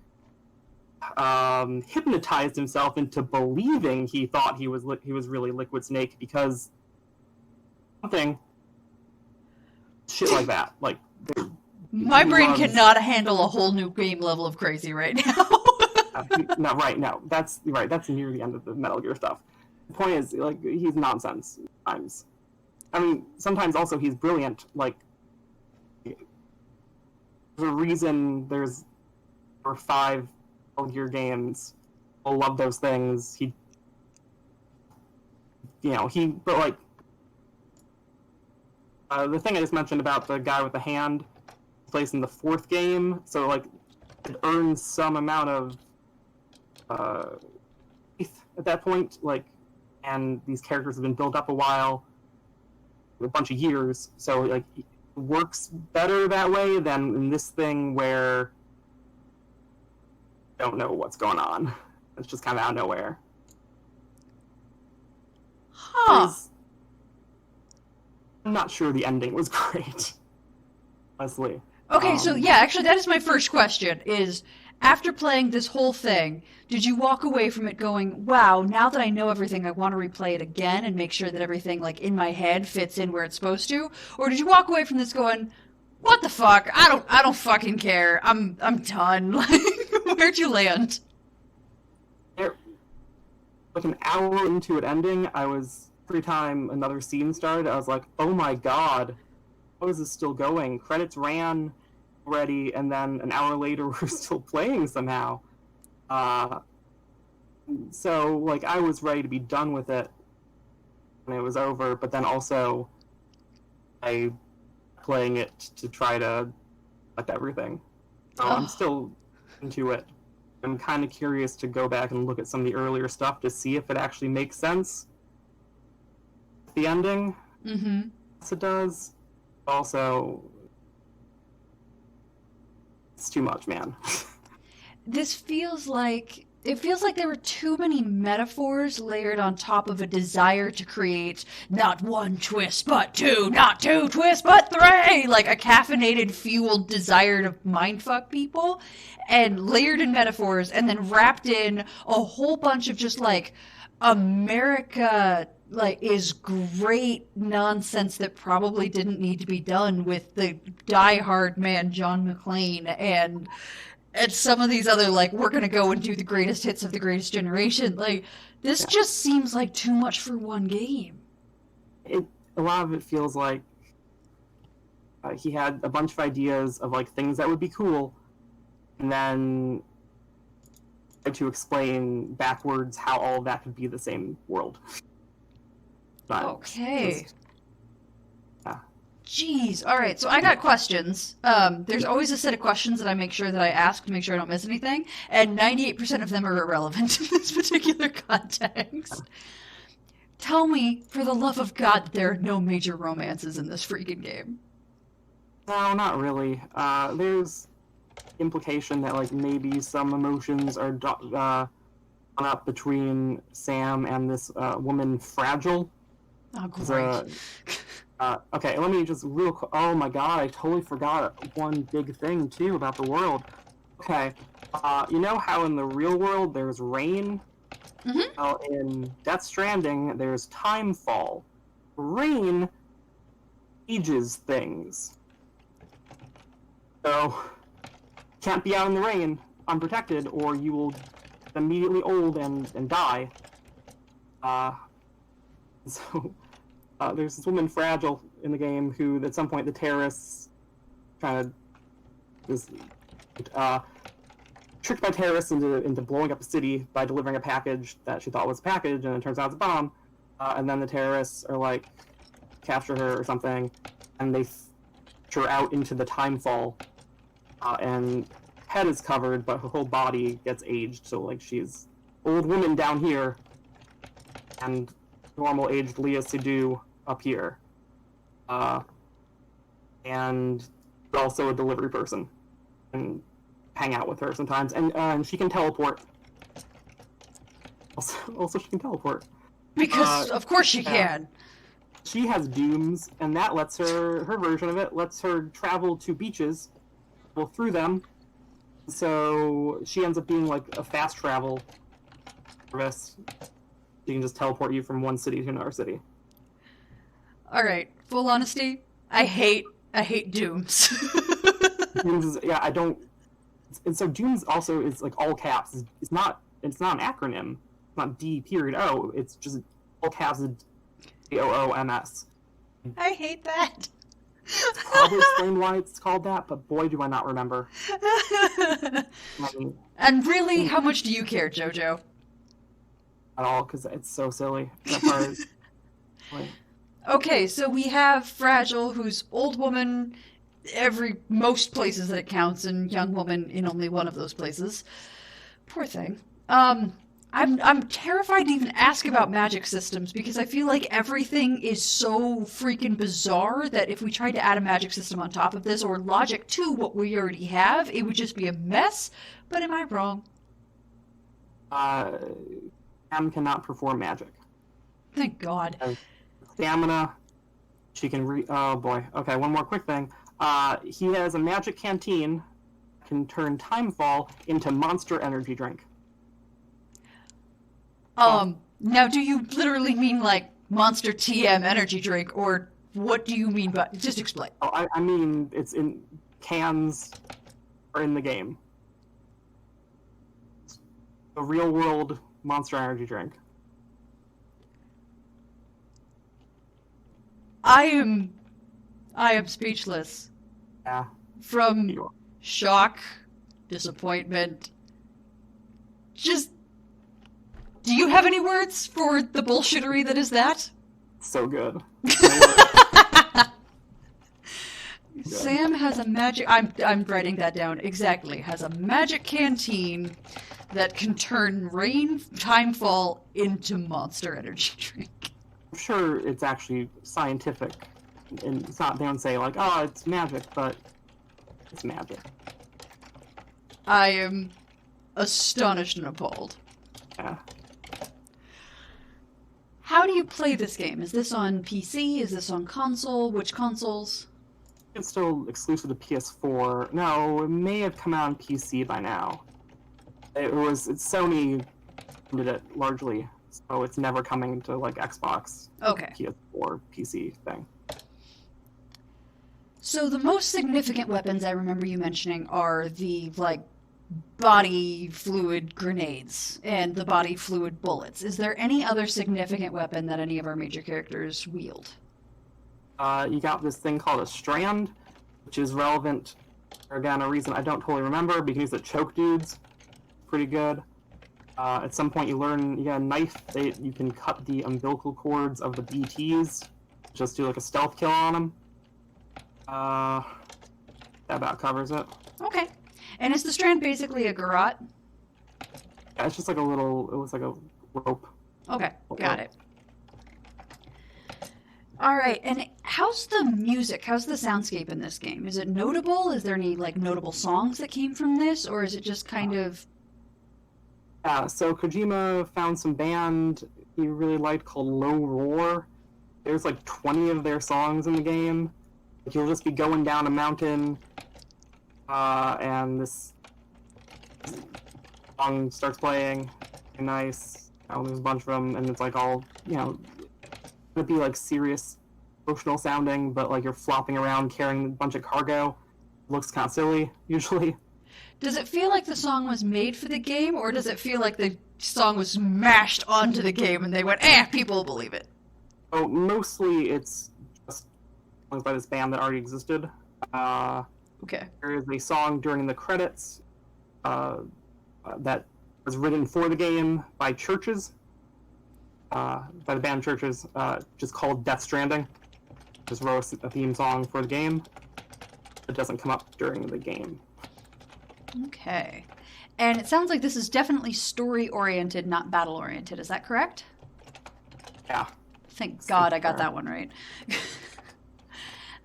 hypnotized himself into believing he thought he was really Liquid Snake because something shit like that. Like, my brain cannot handle a whole new game level of crazy right now. No, that's right. That's near the end of the Metal Gear stuff. The point is, like, he's nonsense sometimes. I mean, sometimes also he's brilliant. Like, there's a reason there were 5 Metal Gear games. I love those things. But like, the thing I just mentioned about the guy with the hand place in the 4th game, so like it earns some amount of faith at that point, like, and these characters have been built up a while, a bunch of years, so like it works better that way than in this thing where I don't know what's going on. It's just kind of out of nowhere. Huh. I'm not sure the ending was great, honestly. Okay, so yeah, actually that is my first question, is after playing this whole thing, did you walk away from it going, wow, now that I know everything, I want to replay it again and make sure that everything, like, in my head fits in where it's supposed to? Or did you walk away from this going, what the fuck? I don't fucking care. I'm done. Like, where'd you land? Like an hour into it ending, I was, every time another scene started, I was like, oh my god, how is this still going? Credits ran already, and then an hour later we're still playing somehow. So, like, I was ready to be done with it when it was over, but then also I playing it to try to collect everything. So I'm still into it. I'm kind of curious to go back and look at some of the earlier stuff to see if it actually makes sense. The ending, yes, it does. Also, it's too much, man. It feels like there were too many metaphors layered on top of a desire to create not one twist, but 2, not 2 twists, but 3! Like a caffeinated, fueled desire to mindfuck people, and layered in metaphors, and then wrapped in a whole bunch of just, like, America, like, is great nonsense that probably didn't need to be done with the diehard man John McClane and some of these other, like, we're gonna go and do the greatest hits of the greatest generation. Like, this just seems like too much for one game. A lot of it feels like he had a bunch of ideas of, like, things that would be cool, and then tried to explain backwards how all of that could be the same world. But okay. Jeez. All right. So I got questions. There's always a set of questions that I make sure that I ask to make sure I don't miss anything, and 98% of them are irrelevant in this particular context. Tell me, for the love of God, that there are no major romances in this freaking game. No, not really. There's implication that like maybe some emotions are up between Sam and this woman Fragile. Oh, great. Okay, let me just real quick. Oh my god, I totally forgot one big thing too about the world. Okay, you know how in the real world there's rain? Mm-hmm. Well, in Death Stranding, there's timefall. Rain ages things. So, can't be out in the rain unprotected, or you will immediately old and die. So, there's this woman Fragile in the game who, at some point, the terrorists kind of tricked by terrorists into blowing up a city by delivering a package that she thought was a package, and it turns out it's a bomb. And then the terrorists are like, capture her or something, and they throw her out into the timefall. And head is covered, but her whole body gets aged. So like she's old woman down here, and normal aged Leah Seydoux up here. And also a delivery person, and hang out with her sometimes, and she can teleport. Also she can teleport. Because of course she can. She has dooms, and that lets her version of it lets her travel to beaches, well through them. So she ends up being like a fast travel service. She can just teleport you from one city to another city. All right, full honesty, I hate dooms. Dooms is, yeah, I don't. And so Dooms also is like all caps. It's not an acronym. It's not D.O. It's just all caps. DOOMS. I hate that. Probably explained why it's called that, but boy, do I not remember. And really, how much do you care, Jojo? At all, because it's so silly. That part is, like, Okay, so we have Fragile, who's old woman most places that it counts, and young woman in only one of those places. Poor thing. I'm terrified to even ask about magic systems because I feel like everything is so freaking bizarre that if we tried to add a magic system on top of this or logic to what we already have, it would just be a mess. But am I wrong? Sam cannot perform magic. Thank God. Stamina. She can oh boy. Okay, one more quick thing. He has a magic canteen that can turn Timefall into Monster Energy drink. Now do you literally mean like Monster TM energy drink, or what do you mean by... Just explain. Oh, I mean, it's in cans or in the game. A real world Monster Energy drink. I am speechless. Yeah. From shock, disappointment. Just... Do you have any words for the bullshittery that is that? So good. Sam has a magic... I'm writing that down. Exactly. Has a magic canteen that can turn rain timefall into Monster Energy drink. I'm sure it's actually scientific. And it's not, they don't say like, oh, it's magic, but it's magic. I am astonished and appalled. Yeah. How do you play this game? Is this on PC? Is this on console? Which consoles? It's still exclusive to PS4. No, it may have come out on PC by now. It's Sony did it largely, so it's never coming to like Xbox, Okay. PS4, PC thing. So the most significant weapons I remember you mentioning are the like body fluid grenades and the body fluid bullets. Is there any other significant weapon that any of our major characters wield? You got this thing called a strand, which is relevant for, again, a reason I don't totally remember, but you can use it to choke dudes. Pretty good. At some point you learn, you got a knife that you can cut the umbilical cords of the BTs. Just do like a stealth kill on them. That about covers it. Okay. And is the strand basically a garrote? Yeah, it's just like a little, it looks like a rope. Okay, got it. All right, and how's the music? How's the soundscape in this game? Is it notable? Is there any like notable songs that came from this, or is it just kind of? Yeah, so Kojima found some band he really liked called Low Roar. There's like 20 of their songs in the game. Like, you'll just be going down a mountain, and this song starts playing. Nice. There's a bunch of them, and it's like all, it'd be like serious, emotional sounding, but like you're flopping around carrying a bunch of cargo. Looks kind of silly, usually. Does it feel like the song was made for the game, or does it feel like the song was mashed onto the game and they went, people will believe it? Oh, mostly it's just songs by this band that already existed. Okay. There is a song during the credits that was written for the game by Churches, by the band Churches, just called Death Stranding. Just wrote a theme song for the game. It doesn't come up during the game. Okay. And it sounds like this is definitely story-oriented, not battle-oriented. Is that correct? Yeah. Thank God I got that one right.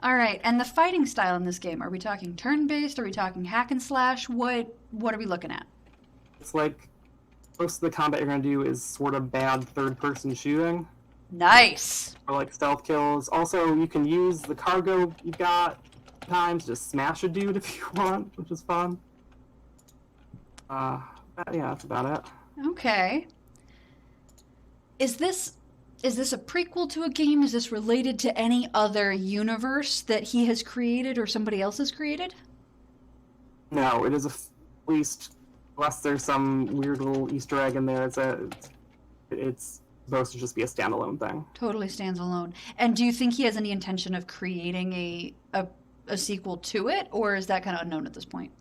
All right. And the fighting style in this game, are we talking turn-based? Are we talking hack and slash? What are we looking at? It's like most of the combat you're going to do is sort of bad third-person shooting. Nice. Or like stealth kills. Also, you can use the cargo you got sometimes to just smash a dude if you want, which is fun. Yeah, that's about it. Okay. Is this a prequel to a game? Is this related to any other universe that he has created or somebody else has created? No, it is at least, unless there's some weird little Easter egg in there, it's supposed to just be a standalone thing. Totally stands alone. And do you think he has any intention of creating a sequel to it, or is that kind of unknown at this point?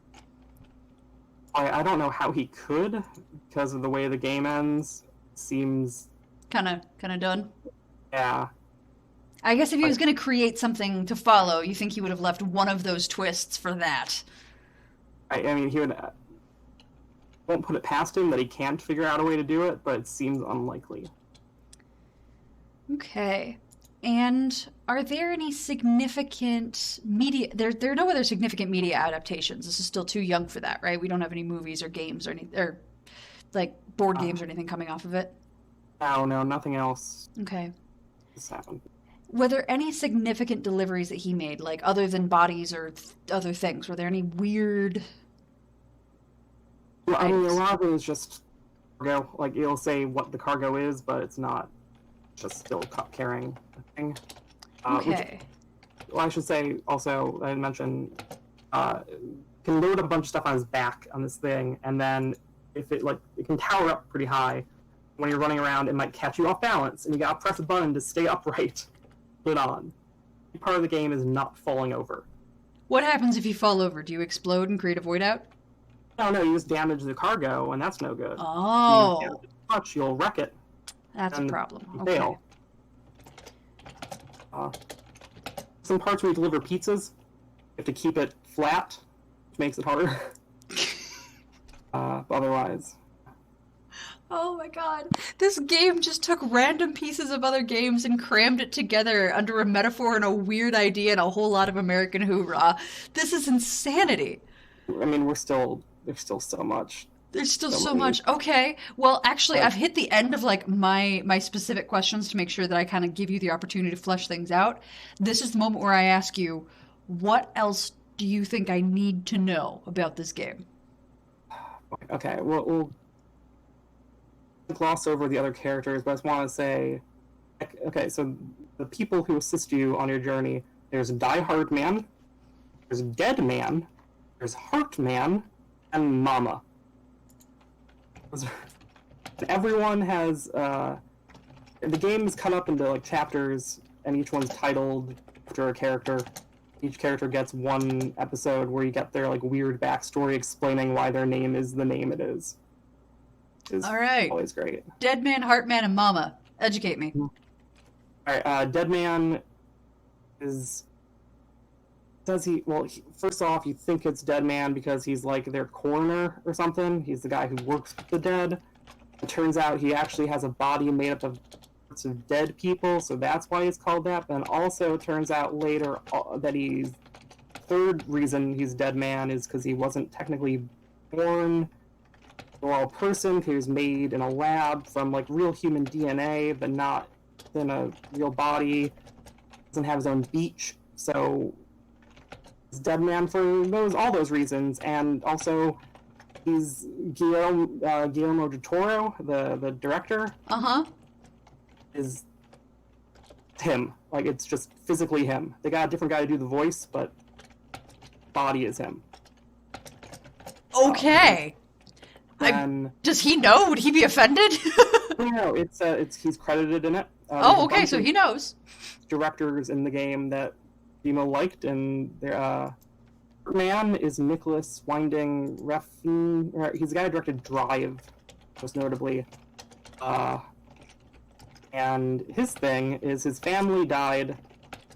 I don't know how he could, because of the way the game ends. It seems kind of done. Yeah. I guess if he was going to create something to follow, you think he would have left one of those twists for that. I mean, he would. Won't put it past him that he can't figure out a way to do it, but it seems unlikely. Okay. And are there any significant media? There are no other significant media adaptations. This is still too young for that, right? We don't have any movies or games or like board games or anything coming off of it. No, nothing else. Okay. This happened. Were there any significant deliveries that he made, like other than bodies or other things? Were there any weird? Well, I mean, a lot of it is just cargo. Like, it'll say what the cargo is, but it's not just still carrying a thing. Okay. I should say also, I mentioned, can load a bunch of stuff on his back on this thing, and then if it can tower up pretty high. When you're running around, it might catch you off balance, and you gotta press a button to stay upright. Put it on. Part of the game is not falling over. What happens if you fall over? Do you explode and create a void out? No, you just damage the cargo, and that's no good. Oh. If you damage it too much, you'll wreck it. That's a problem. You Okay. fail. Some parts where you deliver pizzas, you have to keep it flat, which makes it harder. Otherwise. Oh my god. This game just took random pieces of other games and crammed it together under a metaphor and a weird idea and a whole lot of American hoorah. This is insanity. I mean, there's still so much. There's still so much. Okay. Well, actually, I've hit the end of my specific questions to make sure that I kind of give you the opportunity to flesh things out. This is the moment where I ask you, what else do you think I need to know about this game? Okay, we'll gloss over the other characters, but I just want to say, okay, so the people who assist you on your journey, there's Die Hard Man, there's Dead Man, there's Heart Man, and Mama. Everyone has, the game is cut up into chapters, and each one's titled after a character. Each character gets one episode where you get their weird backstory explaining why their name is the name it is. All right. Always great. Dead Man, Heart Man, and Mama. Educate me. All right. Dead Man is. First off, you think it's Dead Man because he's their coroner or something. He's the guy who works with the dead. It turns out he actually has a body made up of of dead people, so that's why he's called that. But also, it turns out later that he's third reason he's dead man is because he wasn't technically born a normal person. He was made in a lab from like real human DNA, but not in a real body. Doesn't have his own beach, so he's dead man for all those reasons. And also, he's Guillermo del Toro, the director. Is him. Like, it's just physically him. They got a different guy to do the voice, but body is him. Okay. Does he know? Would he be offended? No, it's he's credited in it. Okay, so he knows. Directors in the game that Demo liked, and their man is Nicholas Winding Refn. He's the guy who directed Drive, most notably. And his thing is his family died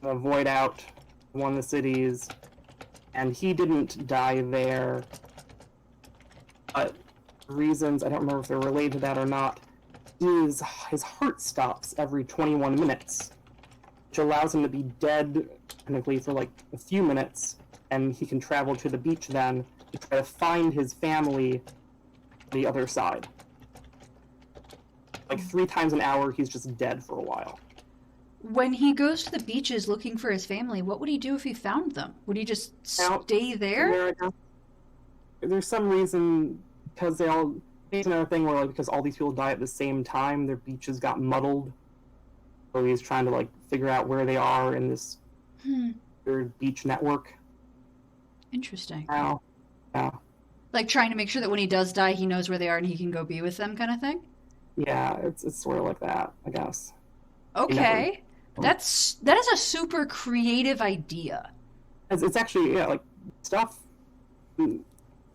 in a void out in one of the cities, and he didn't die there. But reasons, I don't remember if they're related to that or not, is his heart stops every 21 minutes, which allows him to be dead technically for like a few minutes, and he can travel to the beach then to try to find his family on the other side. Like 3 times an hour, he's just dead for a while. When he goes to the beaches looking for his family, what would he do if he found them? Would he just stay there? There's some reason, because there's another thing where, like, because all these people die at the same time, their beaches got muddled. So he's trying to, like, figure out where they are in this weird beach network. Interesting. Yeah. Like, trying to make sure that when he does die, he knows where they are and he can go be with them, kind of thing? Yeah, it's sort of like that, I guess. Okay. That is a super creative idea. It's actually, like, stuff. Some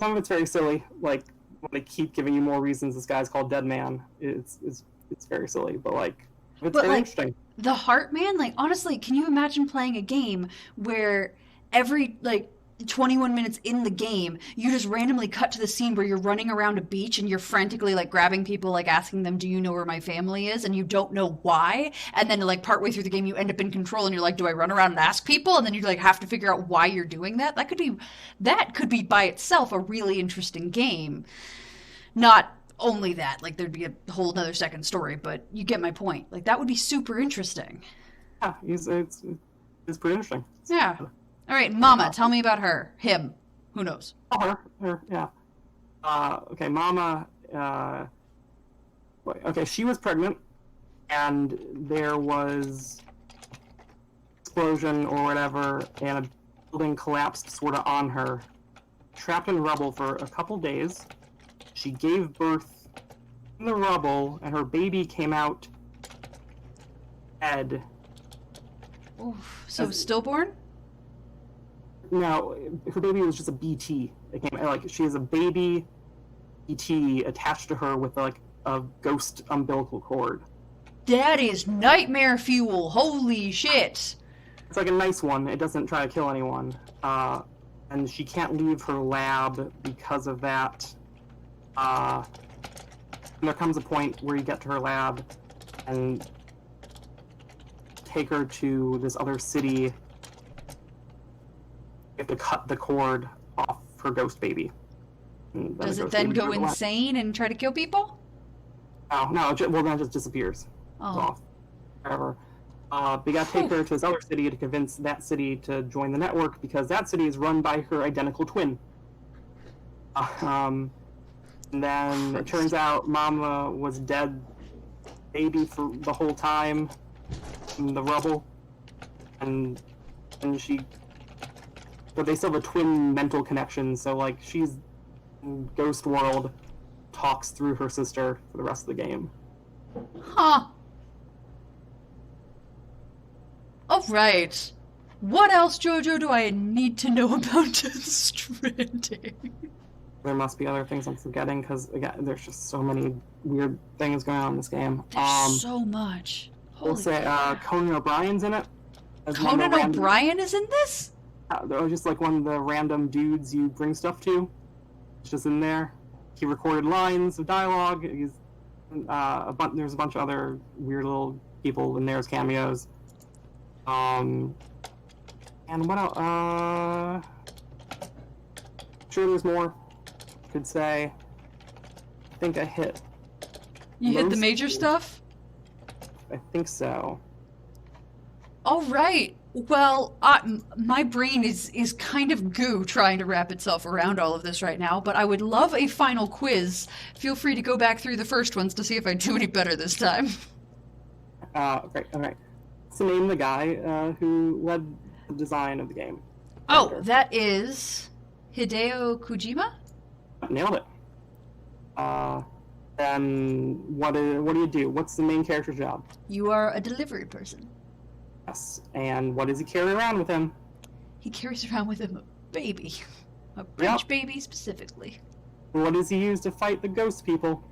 of it's very silly. Like, when they keep giving you more reasons this guy's called Dead Man, it's very silly. But, like, it's very interesting. The Heart Man, like, honestly, can you imagine playing a game where every, like, 21 minutes in the game, you just randomly cut to the scene where you're running around a beach and you're frantically like grabbing people, like asking them, do you know where my family is? And you don't know why. And then like partway through the game, you end up in control and you're like, do I run around and ask people? And then you like have to figure out why you're doing that. That could be by itself a really interesting game. Not only that, like there'd be a whole other second story, but you get my point. Like that would be super interesting. Yeah, it's pretty interesting. Yeah. All right, Mama, tell me about her. Him. Who knows? Oh, her, yeah. Okay, Mama, okay, she was pregnant, and there was explosion or whatever, and a building collapsed sort of on her. Trapped in rubble for a couple days. She gave birth in the rubble, and her baby came out dead. Oof. So stillborn? No, her baby was just a BT. It came like she has a baby BT attached to her with like a ghost umbilical cord. That is nightmare fuel. Holy shit! It's like a nice one. It doesn't try to kill anyone, and she can't leave her lab because of that. And there comes a point where you get to her lab and take her to this other city. You have to cut the cord off her ghost baby. Does it then go insane and try to kill people? No, well, then it just disappears. Oh. Off. Whatever. But you gotta take her to this other city to convince that city to join the network, because that city is run by her identical twin. And then it turns out Mama was dead baby for the whole time in the rubble. And but they still have a twin mental connection, so like she's in Ghost World, talks through her sister for the rest of the game. Huh. Alright. What else, Jojo, do I need to know about Death Stranding? There must be other things I'm forgetting, because again, there's just so many weird things going on in this game. There's so much. We'll say Conan O'Brien's in it. Conan O'Brien is in this? They're just like one of the random dudes you bring stuff to. It's just in there. He recorded lines of dialogue. There's a bunch of other weird little people in there as cameos. And what else? Sure, there's more. Could say. I think I hit. You hit the most major stuff? I think so. All right. Well, my brain is kind of goo trying to wrap itself around all of this right now, but I would love a final quiz. Feel free to go back through the first ones to see if I do any better this time. Great. All right. What's the name of the guy who led the design of the game? Oh, that is Hideo Kojima? Nailed it. Then what do you do? What's the main character's job? You are a delivery person. Yes. And what does he carry around with him? He carries around with him a baby. A French baby, specifically. What does he use to fight the ghost people?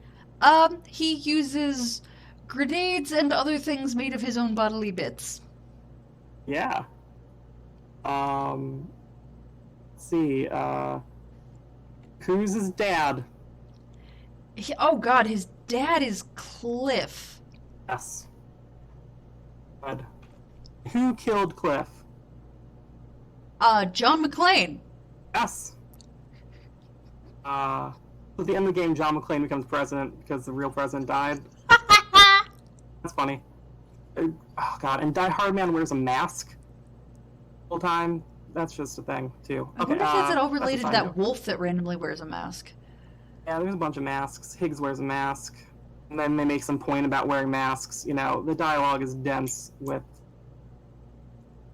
He uses grenades and other things made of his own bodily bits. Yeah. Let's see, who's his dad? Oh god, his dad is Cliff. Yes. Good. Who killed Cliff? John McClane. Yes. At the end of the game, John McClane becomes president because the real president died. That's funny. Oh god, and Die Hard Man wears a mask the whole time. That's just a thing, too. I wonder if that's at all related to that wolf that randomly wears a mask. Yeah, there's a bunch of masks. Higgs wears a mask. And then they make some point about wearing masks. You know, the dialogue is dense with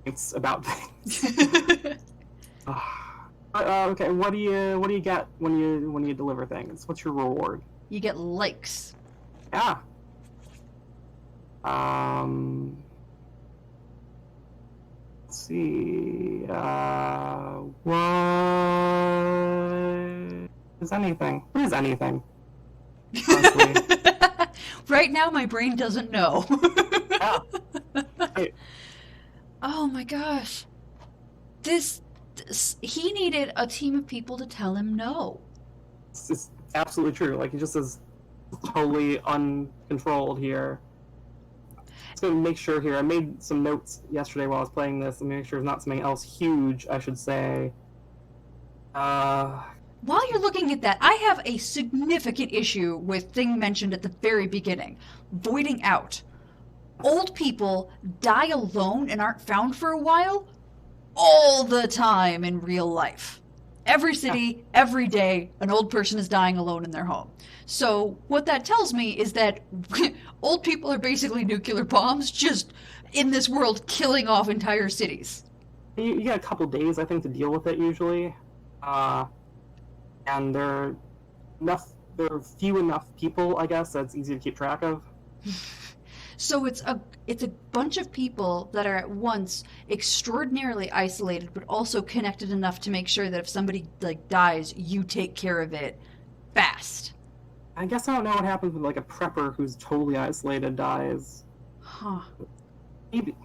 points about things. Okay, what do you get when you deliver things? What's your reward? You get likes. Yeah. Let's see. What is anything? What is anything? Honestly. Right now, my brain doesn't know. Yeah. Hey. Oh my gosh. He needed a team of people to tell him no. It's absolutely true. Like, he just is totally uncontrolled here. Just gonna make sure here. I made some notes yesterday while I was playing this. Let me make sure there's not something else huge, I should say. While you're looking at that, I have a significant issue with thing mentioned at the very beginning. Voiding out. Old people die alone and aren't found for a while all the time in real life. Every city, every day, an old person is dying alone in their home. So what that tells me is that old people are basically nuclear bombs just in this world killing off entire cities. You get a couple days, I think, to deal with it usually. And there are few enough people, I guess, that's easy to keep track of. So it's a bunch of people that are at once extraordinarily isolated, but also connected enough to make sure that if somebody dies, you take care of it fast. I guess I don't know what happens when a prepper who's totally isolated dies. Huh. Maybe.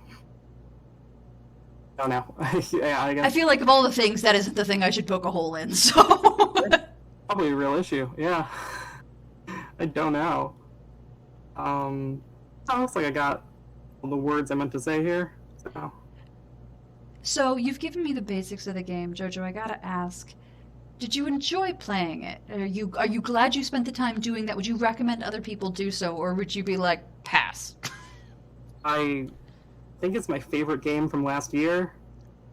I don't know. Yeah, I guess. I feel like of all the things, that isn't the thing I should poke a hole in. So Probably a real issue. Yeah. I don't know. It looks like I got all the words I meant to say here. So you've given me the basics of the game, Jojo. I gotta ask, did you enjoy playing it? Are you glad you spent the time doing that? Would you recommend other people do so, or would you be like, pass? I think it's my favorite game from last year.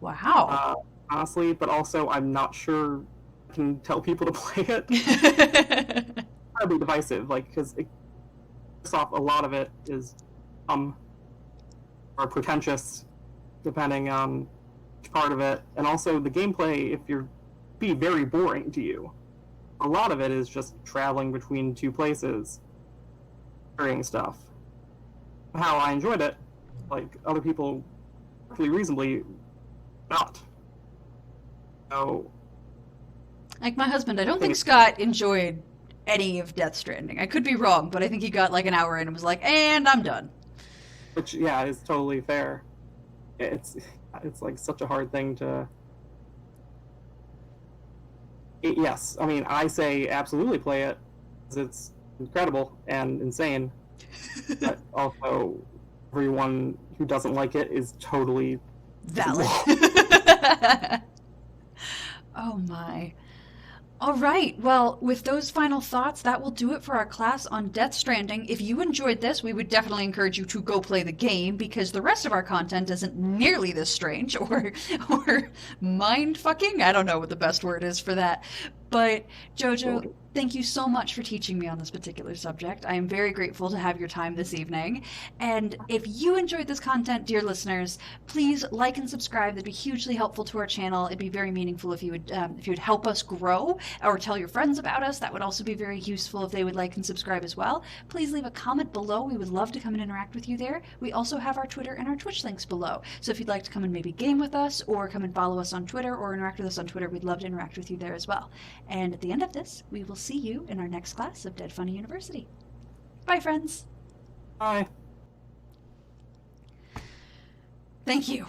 Wow. Honestly, but also I'm not sure I can tell people to play it. Probably divisive, because off a lot of it is or pretentious, depending on which part of it, and also the gameplay. If you're be very boring to you, a lot of it is just traveling between two places, carrying stuff. How I enjoyed it, other people, pretty reasonably, not. So, like my husband, I don't think Scott enjoyed any of Death Stranding. I could be wrong, but I think he got an hour in and was like, and I'm done. Which, yeah, is totally fair. It's such a hard thing to... Yes, I mean, I say absolutely play it, because it's incredible and insane. But also, everyone who doesn't like it is totally valid. Oh my. All right, well, with those final thoughts, that will do it for our class on Death Stranding. If you enjoyed this, we would definitely encourage you to go play the game, because the rest of our content isn't nearly this strange or mind-fucking. I don't know what the best word is for that. But, Jojo, thank you so much for teaching me on this particular subject. I am very grateful to have your time this evening. And if you enjoyed this content, dear listeners, please like and subscribe. That'd be hugely helpful to our channel. It'd be very meaningful if you would help us grow, or tell your friends about us. That would also be very useful if they would like and subscribe as well. Please leave a comment below. We would love to come and interact with you there. We also have our Twitter and our Twitch links below. So if you'd like to come and maybe game with us, or come and follow us on Twitter, or interact with us on Twitter, we'd love to interact with you there as well. And at the end of this, we will see you in our next class of Dead Funny University. Bye, friends. Bye. Thank you.